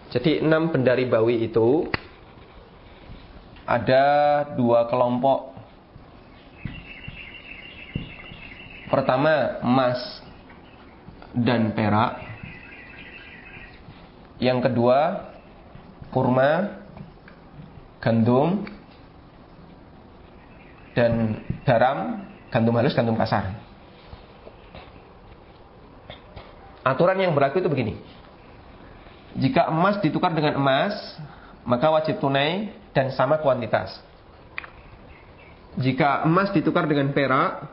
Jadi 6 benda ribawi itu ada 2 kelompok. Pertama, emas dan perak. Yang kedua, kurma, gandum, dan garam, gandum halus, gandum kasar. Aturan yang berlaku itu begini. Jika emas ditukar dengan emas, maka wajib tunai dan sama kuantitas. Jika emas ditukar dengan perak,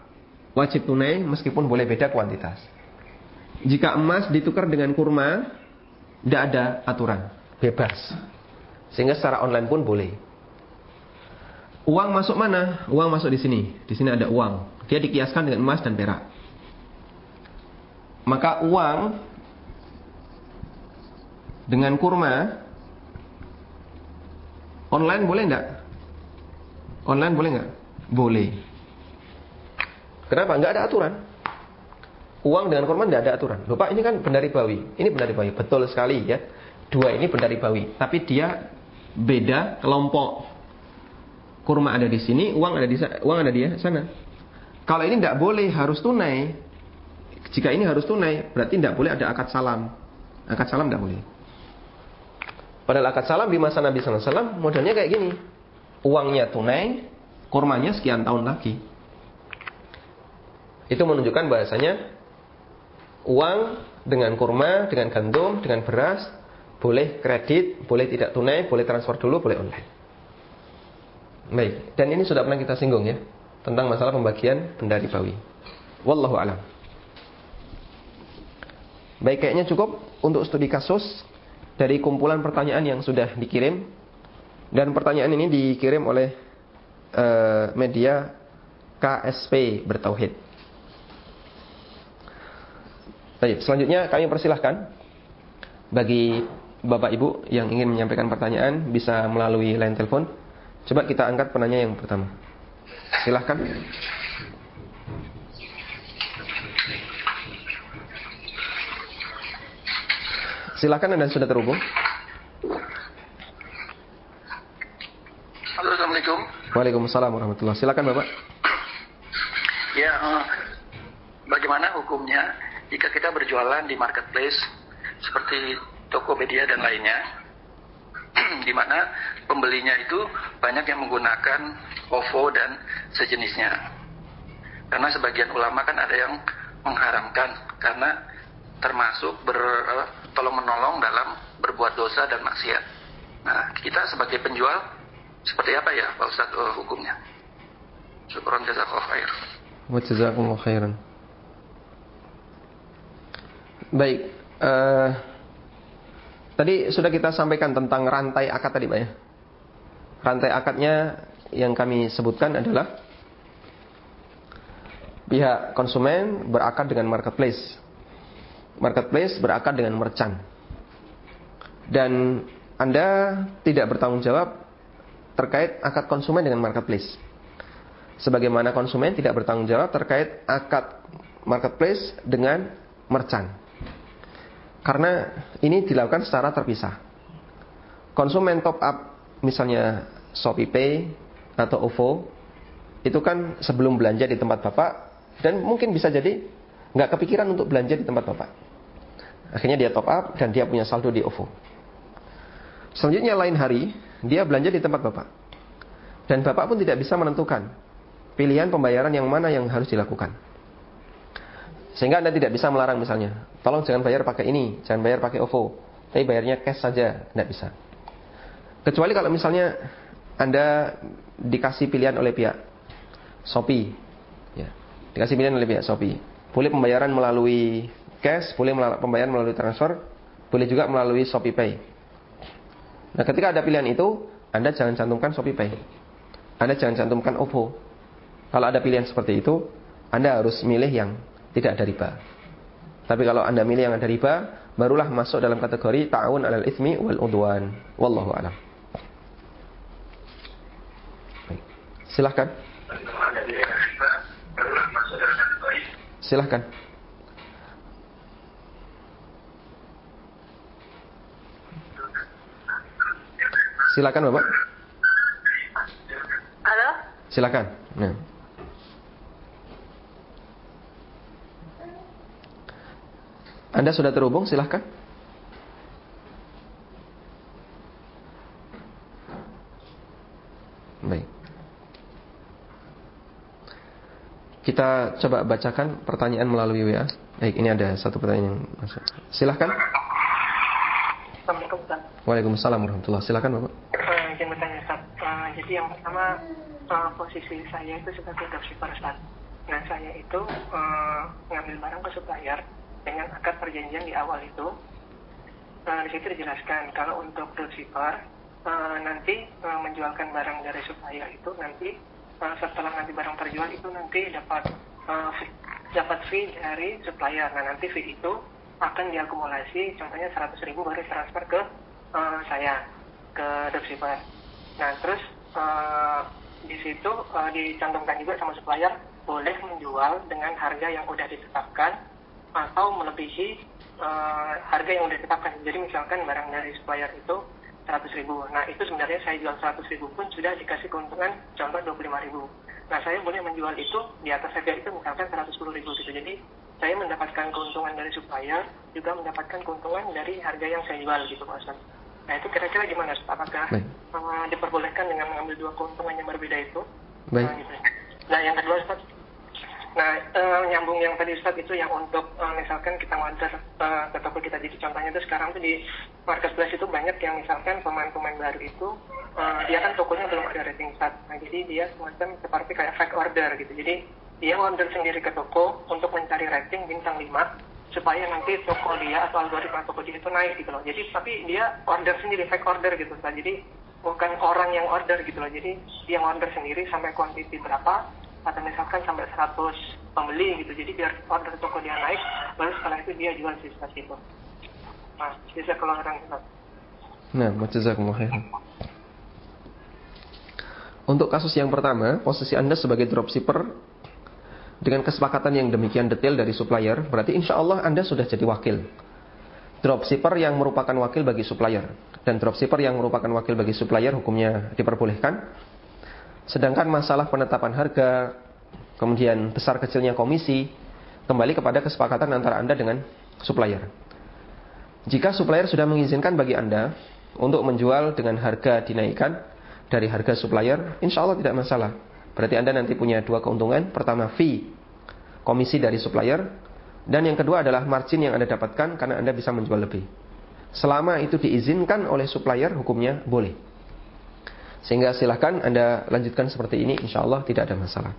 wajib tunai meskipun boleh beda kuantitas. Jika emas ditukar dengan kurma, tidak ada aturan, bebas. Sehingga secara online pun boleh. Uang masuk mana? Uang masuk di sini. Di sini ada uang. Dia dikiaskan dengan emas dan perak. Maka uang dengan kurma online boleh enggak? Online boleh enggak? Boleh. Kenapa? Enggak ada aturan. Uang dengan kurma enggak ada aturan. Loh Pak, ini kan benda ribawi. Ini benda ribawi. Betul sekali ya. 2 ini benda ribawi. Tapi dia beda kelompok. Kurma ada di sini, uang ada di sana. Kalau ini tidak boleh, harus tunai. Jika ini harus tunai, berarti tidak boleh ada akad salam. Akad salam tidak boleh. Padahal akad salam di masa Nabi SAW modelnya kayak gini. Uangnya tunai, kurmanya sekian tahun lagi. Itu menunjukkan bahasanya uang dengan kurma, dengan gandum, dengan beras boleh kredit, boleh tidak tunai, boleh transfer dulu, boleh online. Baik, dan ini sudah pernah kita singgung ya, tentang masalah pembagian benda ribawi. Wallahu a'lam. Baik, kayaknya cukup untuk studi kasus dari kumpulan pertanyaan yang sudah dikirim. Dan pertanyaan ini dikirim oleh media KSP Bertauhid. Baik, selanjutnya kami persilahkan bagi Bapak Ibu yang ingin menyampaikan pertanyaan bisa melalui line telepon. Coba kita angkat penanya yang pertama. Silahkan. Silahkan, Anda sudah terhubung. Halo, Assalamualaikum. Waalaikumsalam warahmatullahi. Silakan Bapak. Ya, bagaimana hukumnya jika kita berjualan di marketplace seperti Tokopedia dan lainnya, di mana pembelinya itu banyak yang menggunakan OVO dan sejenisnya. Karena sebagian ulama kan ada yang mengharamkan karena termasuk bertolong-menolong dalam berbuat dosa dan maksiat. Nah, kita sebagai penjual Seperti apa ya Pak Ustadz hukumnya? Syukron jazakallahu khair. Wa jazakumullahu khairan. Baik, tadi sudah kita sampaikan tentang rantai akad tadi Pak ya. Rantai akadnya yang kami sebutkan adalah pihak konsumen berakad dengan marketplace, marketplace berakad dengan merchant, dan Anda tidak bertanggung jawab terkait akad konsumen dengan marketplace, sebagaimana konsumen tidak bertanggung jawab terkait akad marketplace dengan merchant. Karena ini dilakukan secara terpisah. Konsumen top up misalnya ShopeePay atau OVO itu kan sebelum belanja di tempat Bapak, dan mungkin bisa jadi nggak kepikiran untuk belanja di tempat Bapak. Akhirnya dia top up dan dia punya saldo di OVO. Selanjutnya lain hari dia belanja di tempat Bapak, dan Bapak pun tidak bisa menentukan pilihan pembayaran yang mana yang harus dilakukan. Sehingga Anda tidak bisa melarang misalnya, tolong jangan bayar pakai ini, jangan bayar pakai OVO, tapi bayarnya cash saja, tidak bisa. Kecuali kalau misalnya Anda dikasih pilihan oleh pihak Shopee, ya, dikasih pilihan oleh pihak Shopee, boleh pembayaran melalui cash, boleh pembayaran melalui transfer, boleh juga melalui ShopeePay. Nah, ketika ada pilihan itu, Anda jangan cantumkan ShopeePay, Anda jangan cantumkan OVO. Kalau ada pilihan seperti itu, Anda harus milih yang tidak ada riba. Tapi kalau Anda milih yang ada riba, barulah masuk dalam kategori ta'awun 'alal itsmi wal 'udwan. Wallahu a'lam. Silahkan. Silahkan. Silakan Bapak. Halo? Silakan. Nah. Anda sudah terhubung, silahkan. Baik. Kita coba bacakan pertanyaan melalui WA. Baik, ini ada satu pertanyaan yang masuk. Silahkan. Assalamualaikum Ustaz. Waalaikumsalam warahmatullahi. Silahkan Bapak. Izin bertanya Ustaz. Jadi yang pertama, posisi saya itu sebagai dropshipper Ustaz. Nah, saya itu ngambil barang ke supplier dengan akad perjanjian di awal itu. Di situ dijelaskan kalau untuk dropshipper nanti menjualkan barang dari supplier itu nanti setelah nanti barang terjual itu nanti dapat fee dari supplier. Nah, nanti fee itu akan diakumulasi, contohnya 100.000 baru transfer ke saya, ke dropshipper. Nah, terus di situ dicantumkan juga sama supplier boleh menjual dengan harga yang udah ditetapkan atau melebihi harga yang udah ditetapkan. Jadi misalkan barang dari supplier itu 100.000. Nah, itu sebenarnya saya jual 100.000 pun sudah dikasih keuntungan contoh 25.000. Nah, saya boleh menjual itu di atas harga itu misalkan 110.000 gitu. Jadi saya mendapatkan keuntungan dari supplier, juga mendapatkan keuntungan dari harga yang saya jual gitu Pak Ustaz. Nah, itu kira-kira gimana Ustaz? Apakah diperbolehkan dengan mengambil dua keuntungan yang berbeda itu? Baik. Gitu. Nah, yang kedua Ustaz, nyambung yang tadi Ustaz itu yang untuk misalkan kita order ke toko kita. Jadi contohnya itu sekarang tuh di marketplace itu banyak yang misalkan pemain-pemain baru itu dia kan tokonya belum ada rating Ustaz. Nah, jadi dia semacam seperti kayak fake order gitu. Jadi dia order sendiri ke toko untuk mencari rating bintang 5 supaya nanti toko dia atau algoritma toko dia itu naik gitu loh. Jadi tapi dia order sendiri, fake order gitu Ustaz. Jadi bukan orang yang order gitu loh. Jadi dia order sendiri sampai kuantiti berapa, atau misalkan sampai 100 pembeli gitu. Jadi biar order toko dia naik, baru setelah itu dia jual sisa itu. Nah, bisa keluaran Ustaz. Nah, jazakumullah khairan. Untuk kasus yang pertama, posisi Anda sebagai dropshipper dengan kesepakatan yang demikian detail dari supplier, berarti insya Allah Anda sudah jadi wakil. Dropshipper yang merupakan wakil bagi supplier, dan dropshipper yang merupakan wakil bagi supplier hukumnya diperbolehkan. Sedangkan masalah penetapan harga, kemudian besar kecilnya komisi, kembali kepada kesepakatan antara Anda dengan supplier. Jika supplier sudah mengizinkan bagi Anda untuk menjual dengan harga dinaikkan dari harga supplier, insya Allah tidak masalah. Berarti Anda nanti punya dua keuntungan. Pertama, fee, komisi dari supplier. Dan yang kedua adalah margin yang Anda dapatkan karena Anda bisa menjual lebih. Selama itu diizinkan oleh supplier, hukumnya boleh. Sehingga silahkan Anda lanjutkan seperti ini, insya Allah tidak ada masalah.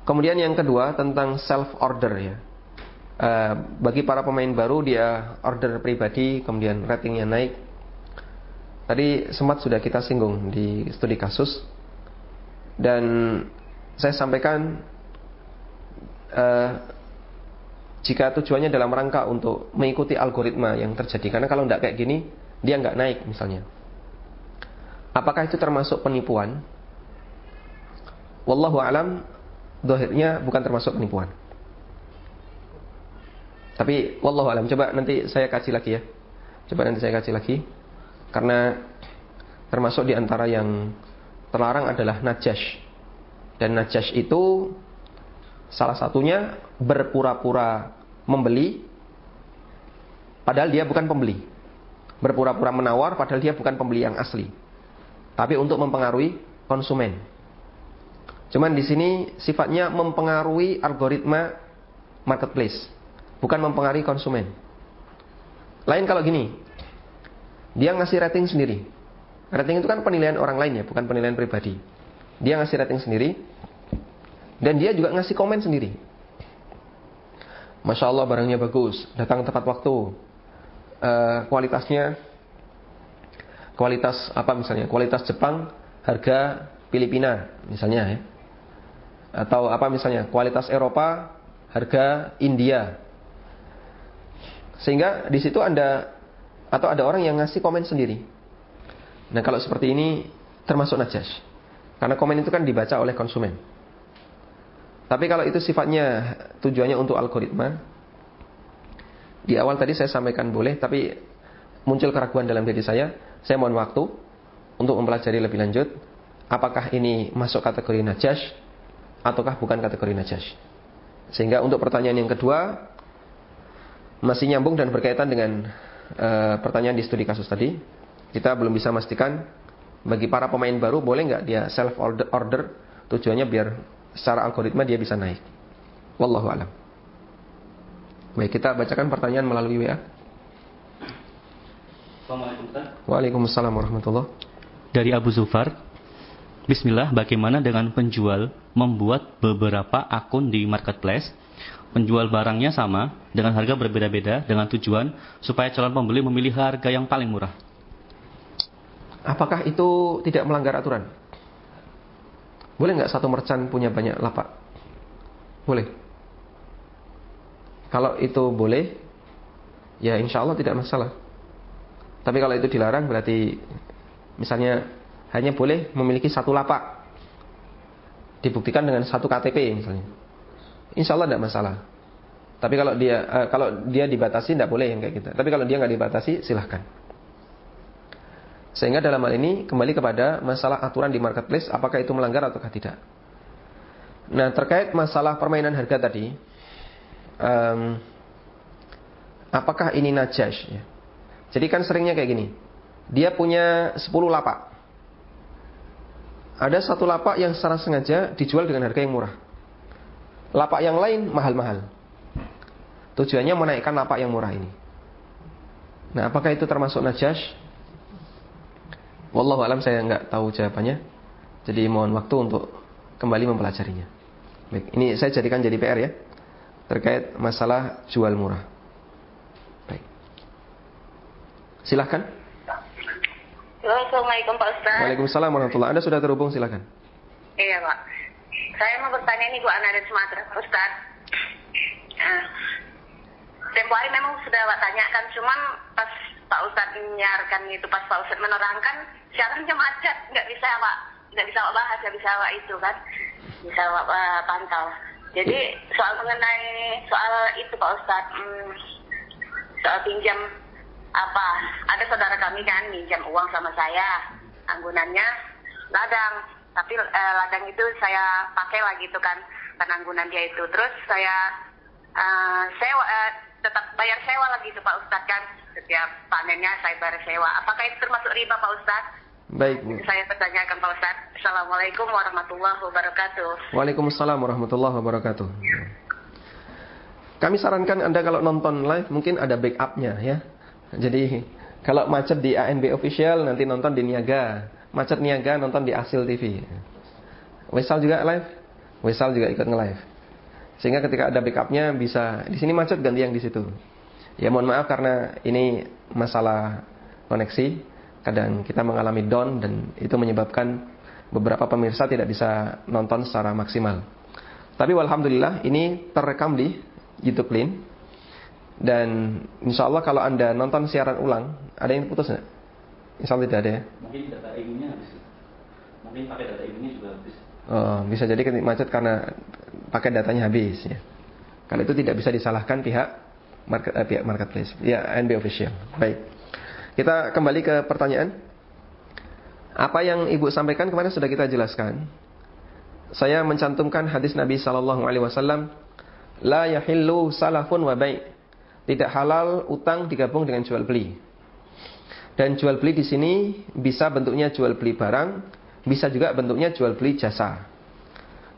Kemudian yang kedua tentang self order ya. Bagi para pemain baru dia order pribadi, kemudian ratingnya naik. Tadi sempat sudah kita singgung di studi kasus, dan saya sampaikan jika tujuannya dalam rangka untuk mengikuti algoritma yang terjadi, karena kalau tidak kayak gini dia nggak naik misalnya. Apakah itu termasuk penipuan? Wallahu alam, zahirnya bukan termasuk penipuan. Tapi wallahu alam, coba nanti saya kaji lagi ya. Karena termasuk di antara yang terlarang adalah najash. Dan najash itu salah satunya berpura-pura membeli padahal dia bukan pembeli. Berpura-pura menawar padahal dia bukan pembeli yang asli. Tapi untuk mempengaruhi konsumen. Cuman di sini sifatnya mempengaruhi algoritma marketplace, bukan mempengaruhi konsumen. Lain kalau gini, dia ngasih rating sendiri. Rating itu kan penilaian orang lain ya, bukan penilaian pribadi. Dia ngasih rating sendiri, dan dia juga ngasih komen sendiri. Masya Allah barangnya bagus, datang tepat waktu, kualitas apa misalnya, kualitas Jepang, harga Filipina misalnya ya. Atau apa misalnya, kualitas Eropa, harga India. Sehingga di situ ada orang yang ngasih komen sendiri. Nah, kalau seperti ini termasuk najas. Karena komen itu kan dibaca oleh konsumen. Tapi kalau itu sifatnya tujuannya untuk algoritma, di awal tadi saya sampaikan boleh, tapi muncul keraguan dalam diri saya mohon waktu untuk mempelajari lebih lanjut apakah ini masuk kategori najas ataukah bukan kategori najas. Sehingga untuk pertanyaan yang kedua masih nyambung dan berkaitan dengan pertanyaan di studi kasus tadi. Kita belum bisa memastikan bagi para pemain baru boleh nggak dia self order, tujuannya biar secara algoritma dia bisa naik. Wallahu a'lam. Baik, kita bacakan pertanyaan melalui WA. Waalaikumsalam warahmatullahi. Dari Abu Zufar, Bismillah, bagaimana dengan penjual membuat beberapa akun di marketplace, penjual barangnya sama dengan harga berbeda-beda dengan tujuan supaya calon pembeli memilih harga yang paling murah? Apakah itu tidak melanggar aturan? Boleh nggak satu merchant punya banyak lapak? Boleh. Kalau itu boleh, ya insya Allah tidak masalah. Tapi kalau itu dilarang berarti misalnya hanya boleh memiliki satu lapak, dibuktikan dengan satu KTP misalnya, insya Allah tidak masalah. Tapi kalau dia dibatasi tidak boleh yang kayak gitu. Tapi kalau dia nggak dibatasi silahkan. Sehingga dalam hal ini kembali kepada masalah aturan di marketplace, apakah itu melanggar ataukah tidak. Nah, terkait masalah permainan harga tadi, apakah ini najas ya? Jadi kan seringnya kayak gini, dia punya 10 lapak, ada satu lapak yang secara sengaja dijual dengan harga yang murah, lapak yang lain mahal-mahal, tujuannya menaikkan lapak yang murah ini. Nah, apakah itu termasuk najas? Wallahu alam, saya nggak tahu jawabannya. Jadi mohon waktu untuk kembali mempelajarinya. Baik, ini saya jadikan jadi PR ya, terkait masalah jual murah. Baik, silahkan. Assalamualaikum Pak Ustaz. Waalaikumsalam warahmatullahi. Anda sudah terhubung, silahkan. Iya Pak, saya mau bertanya nih Bu Ana dari Sumatera Pak Ustaz. Tempo hari memang sudah Pak tanyakan, cuman pas Pak Ustaz menyiarkan itu, pas Pak Ustaz menerangkan, siarannya macet, nggak bisa Pak bahas, nggak bisa Pak itu kan, bisa Pak pantau. Jadi soal itu Pak Ustaz, soal pinjam apa, ada saudara kami kan pinjam uang sama saya, anggunannya ladang, tapi ladang itu saya pakai lah gitu kan anggunan dia itu, terus saya tetap bayar sewa lagi itu Pak Ustadz kan, setiap panennya saya bayar sewa. Apakah itu termasuk riba Pak Ustadz? Baik Bu. Saya pertanyakan Pak Ustadz. Assalamualaikum warahmatullahi wabarakatuh. Waalaikumsalam warahmatullahi wabarakatuh. Kami sarankan Anda kalau nonton live mungkin ada backupnya ya. Jadi kalau macet di ANB official, nanti nonton di Niaga. macet niaga nonton di Asil TV. Wesal juga live, Wesal juga ikut nge-live. Sehingga ketika ada backupnya bisa di sini macet ganti yang di situ. Ya mohon maaf karena ini masalah koneksi, kadang kita mengalami down dan itu menyebabkan beberapa pemirsa tidak bisa nonton secara maksimal. Tapi alhamdulillah ini terekam di YouTube Clean. Dan insya Allah kalau Anda nonton siaran ulang, ada yang putus nggak? Insya Allah tidak ada ya. Mungkin data ilmunya habis. Mungkin pakai data ilmunya juga habis. Oh, bisa jadi macet karena pakai datanya habis ya. Kalau itu tidak bisa disalahkan pihak marketplace. Ya, NB official. Baik. Kita kembali ke pertanyaan. Apa yang Ibu sampaikan kemarin sudah kita jelaskan. Saya mencantumkan hadis Nabi SAW, la yahillu salafun wa bai'. Tidak halal utang digabung dengan jual beli. Dan jual beli di sini bisa bentuknya jual beli barang, bisa juga bentuknya jual beli jasa.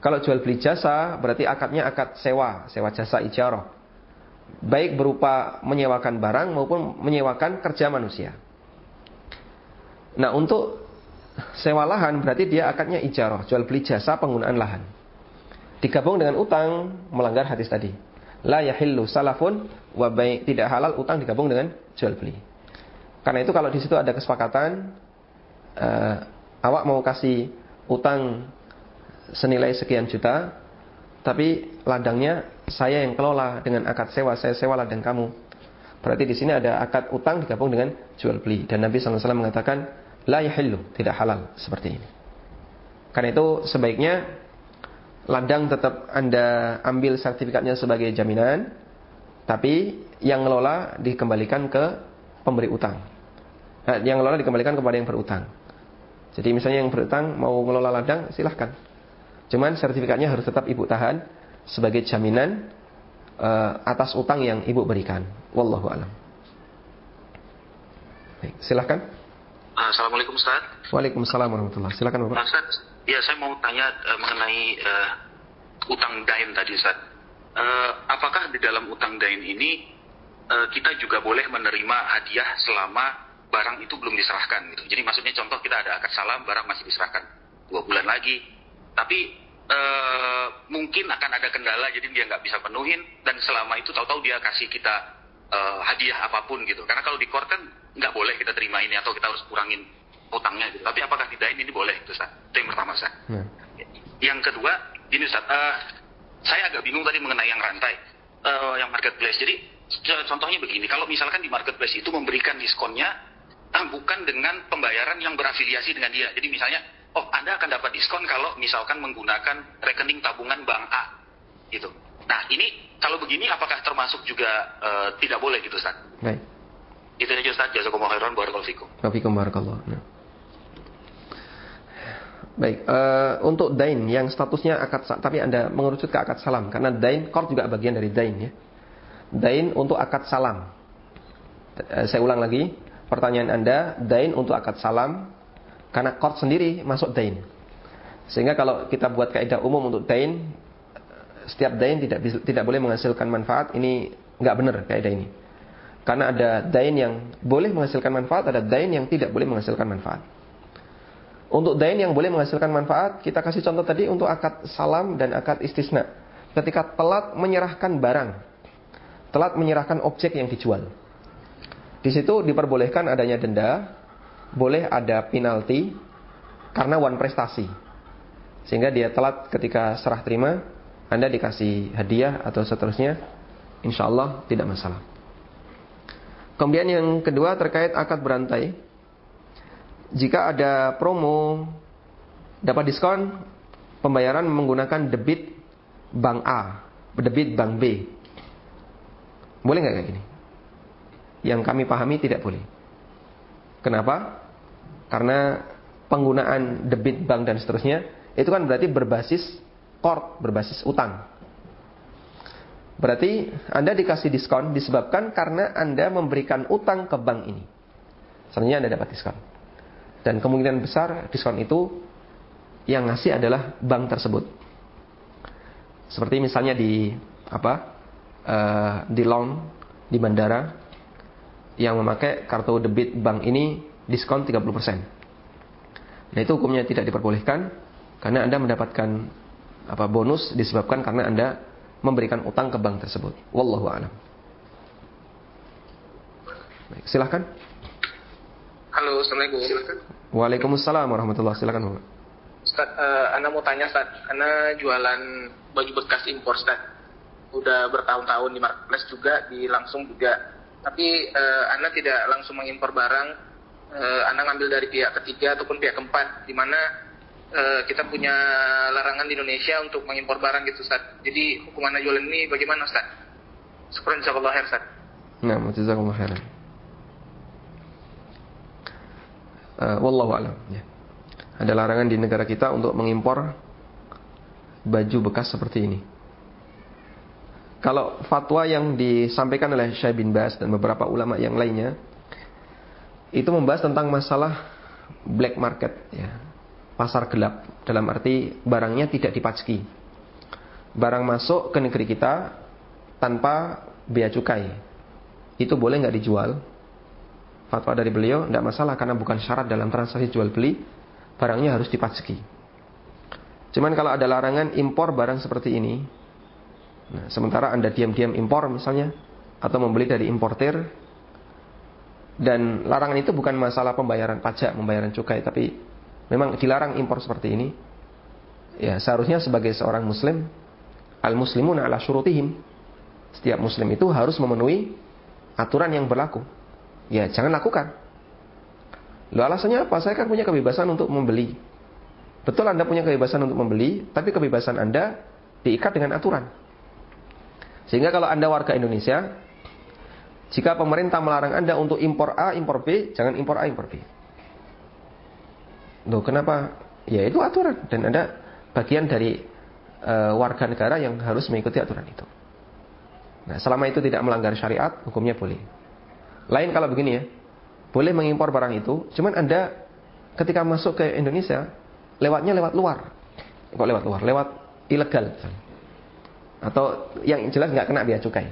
Kalau jual beli jasa berarti akadnya akad sewa jasa ijarah. Baik berupa menyewakan barang maupun menyewakan kerja manusia. Nah, untuk sewa lahan berarti dia akadnya ijarah, jual beli jasa penggunaan lahan. Digabung dengan utang melanggar hadis tadi. La yahillu salafun wa bai', tidak halal utang digabung dengan jual beli. Karena itu kalau di situ ada kesepakatan, awak mau kasih utang senilai sekian juta, tapi ladangnya saya yang kelola dengan akad sewa, saya sewa ladang kamu. Berarti di sini ada akad utang digabung dengan jual beli. Dan Nabi SAW mengatakan, la yahillu, tidak halal seperti ini. Karena itu sebaiknya ladang tetap Anda ambil sertifikatnya sebagai jaminan, tapi yang ngelola dikembalikan ke pemberi utang. Yang ngelola dikembalikan kepada yang berutang. Jadi misalnya yang berutang mau ngelola ladang, silahkan. Cuman sertifikatnya harus tetap Ibu tahan sebagai jaminan atas utang yang Ibu berikan. Wallahu a'lam. Baik, silahkan. Assalamualaikum Ustaz. Waalaikumsalam warahmatullahi. Silakan Bapak. Ustaz, ya saya mau tanya mengenai utang dain tadi Ustaz. Apakah di dalam utang dain ini kita juga boleh menerima hadiah selama barang itu belum diserahkan gitu. Jadi maksudnya contoh kita ada akad salam, barang masih diserahkan 2 bulan lagi, tapi mungkin akan ada kendala jadi dia nggak bisa penuhin, dan selama itu tahu-tahu dia kasih kita hadiah apapun gitu. Karena kalau di court kan nggak boleh kita terima ini atau kita harus kurangin utangnya gitu. Tapi apakah di dain ini boleh itu Ustaz? Itu yang pertama Ustaz. Yang kedua, ini Ustaz, saya agak bingung tadi mengenai yang rantai, yang marketplace. Jadi contohnya begini, kalau misalkan di marketplace itu memberikan diskonnya bukan dengan pembayaran yang berafiliasi dengan dia. Jadi misalnya, Anda akan dapat diskon kalau misalkan menggunakan rekening tabungan bank A gitu. Nah, ini kalau begini apakah termasuk juga tidak boleh gitu Ustaz? Baik. Itu aja Ustaz, jazakumullah khairan, barakallahu fikum. Wafikum barakallahu. Baik, untuk dain yang statusnya akad, tapi Anda mengerucut ke akad salam karena dain qard juga bagian dari dain ya. Dain untuk akad salam. Saya ulang lagi, pertanyaan Anda, dain untuk akad salam karena qard sendiri masuk dain. Sehingga kalau kita buat kaidah umum untuk dain, setiap dain tidak boleh menghasilkan manfaat, ini enggak benar kaidah ini. Karena ada dain yang boleh menghasilkan manfaat, ada dain yang tidak boleh menghasilkan manfaat. Untuk dain yang boleh menghasilkan manfaat, kita kasih contoh tadi untuk akad salam dan akad istisna. Ketika telat menyerahkan barang, telat menyerahkan objek yang dijual. Di situ diperbolehkan adanya denda, boleh ada penalti karena one prestasi. Sehingga dia telat ketika serah terima, Anda dikasih hadiah atau seterusnya, insya Allah tidak masalah. Kemudian yang kedua terkait akad berantai. Jika ada promo dapat diskon pembayaran menggunakan debit bank A, debit bank B, boleh nggak kayak gini? Yang kami pahami tidak boleh. Kenapa? Karena penggunaan debit bank dan seterusnya itu kan berarti berbasis qard, berbasis utang. Berarti Anda dikasih diskon disebabkan karena Anda memberikan utang ke bank ini. Sebenarnya Anda dapat diskon. Dan kemungkinan besar diskon itu yang ngasih adalah bank tersebut. Seperti misalnya di lounge di bandara yang memakai kartu debit bank ini diskon 30%. Nah, itu hukumnya tidak diperbolehkan karena Anda mendapatkan bonus disebabkan karena Anda memberikan utang ke bank tersebut. Wallahu a'lam. Baik, silakan. Halo, assalamualaikum. Waalaikumsalam warahmatullahi wabarakatuh. Silakan, Bapak. Ustaz, Ana mau tanya, Ustaz. Ana jualan baju bekas impor, Ustaz. Udah bertahun-tahun di marketplace juga, di langsung juga. Tapi Ana tidak langsung mengimpor barang. Ana ngambil dari pihak ketiga ataupun pihak keempat, di mana kita punya larangan di Indonesia untuk mengimpor barang gitu, Ustaz. Jadi hukum Ana jualan ini bagaimana, Ustaz? Syukran, jazakallahu khair, Ustaz. Nah, jazakallahu khairan. Wallahu a'lam. Ya. Ada larangan di negara kita untuk mengimpor baju bekas seperti ini. Kalau fatwa yang disampaikan oleh Syekh bin Baz dan beberapa ulama yang lainnya itu membahas tentang masalah black market, ya, pasar gelap. Dalam arti barangnya tidak dipajaki. Barang masuk ke negeri kita tanpa bea cukai, itu boleh nggak dijual? Fatwa dari beliau tidak masalah karena bukan syarat dalam transaksi jual beli, barangnya harus dipajaki. Cuman kalau ada larangan impor barang seperti ini, nah, sementara Anda diam-diam impor misalnya, atau membeli dari importir, dan larangan itu bukan masalah pembayaran pajak, pembayaran cukai, tapi memang dilarang impor seperti ini, ya seharusnya sebagai seorang muslim, al-muslimuna ala syurutihim, setiap muslim itu harus memenuhi aturan yang berlaku. Ya, jangan lakukan. Loh, alasannya apa? Saya kan punya kebebasan untuk membeli. Betul Anda punya kebebasan untuk membeli, tapi kebebasan Anda diikat dengan aturan. Sehingga kalau Anda warga Indonesia, jika pemerintah melarang Anda untuk impor A, impor B, jangan impor A, impor B. Loh, kenapa? Ya, itu aturan. Dan Anda bagian dari warga negara yang harus mengikuti aturan itu. Nah, selama itu tidak melanggar syariat, hukumnya boleh. Lain kalau begini ya, boleh mengimpor barang itu, cuman Anda ketika masuk ke Indonesia, lewatnya lewat luar. Kok lewat luar? Lewat ilegal. Atau yang jelas nggak kena bea cukai.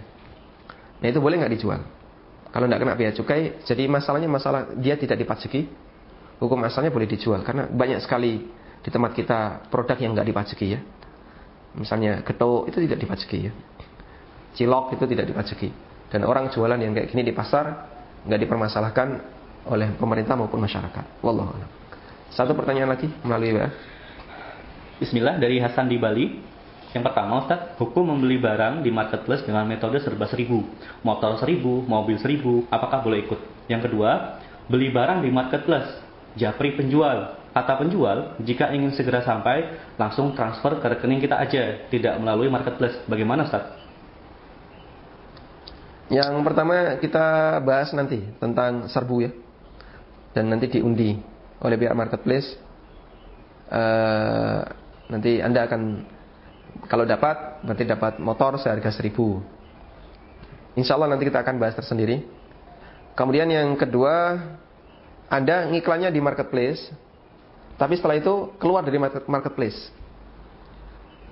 Nah, itu boleh nggak dijual? Kalau nggak kena bea cukai, jadi masalahnya masalah dia tidak dipajaki, hukum asalnya boleh dijual. Karena banyak sekali di tempat kita produk yang nggak dipajaki ya. Misalnya getuk itu tidak dipajaki ya. Cilok itu tidak dipajaki. Dan orang jualan yang kayak gini di pasar nggak dipermasalahkan oleh pemerintah maupun masyarakat. Wallahu a'lam. Satu pertanyaan lagi melalui WA. Bismillah, dari Hasan di Bali. Yang pertama, Ustaz, hukum membeli barang di marketplace dengan metode serba 1000, motor 1000, mobil 1000, apakah boleh ikut? Yang kedua, beli barang di marketplace, japri penjual. Kata penjual, jika ingin segera sampai, langsung transfer ke rekening kita aja, tidak melalui marketplace. Bagaimana, Ustaz? Yang pertama kita bahas nanti tentang serbu ya, dan nanti diundi oleh pihak marketplace. Nanti Anda akan, kalau dapat, berarti dapat motor seharga 1000. Insya Allah nanti kita akan bahas tersendiri. Kemudian yang kedua, Anda ngiklannya di marketplace, tapi setelah itu keluar dari marketplace.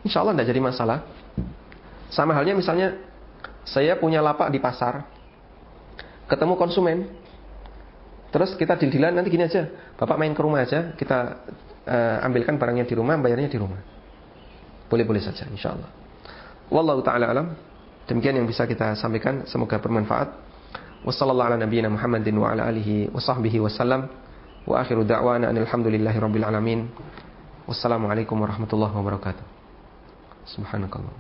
Insya Allah tidak jadi masalah. Sama halnya misalnya saya punya lapak di pasar, ketemu konsumen, terus kita deal-dealan, nanti gini aja, Bapak main ke rumah aja, kita ambilkan barangnya di rumah, bayarnya di rumah. Boleh-boleh saja, insya Allah. Wallahu ta'ala alam. Demikian yang bisa kita sampaikan, semoga bermanfaat. Wassallallahu ala nabiyyina Muhammadin wa ala alihi wa sahbihi wasallam. Wa akhiru da'wana alhamdulillahi rabbil alamin. Wassalamualaikum warahmatullahi wabarakatuh. Subhanakallah.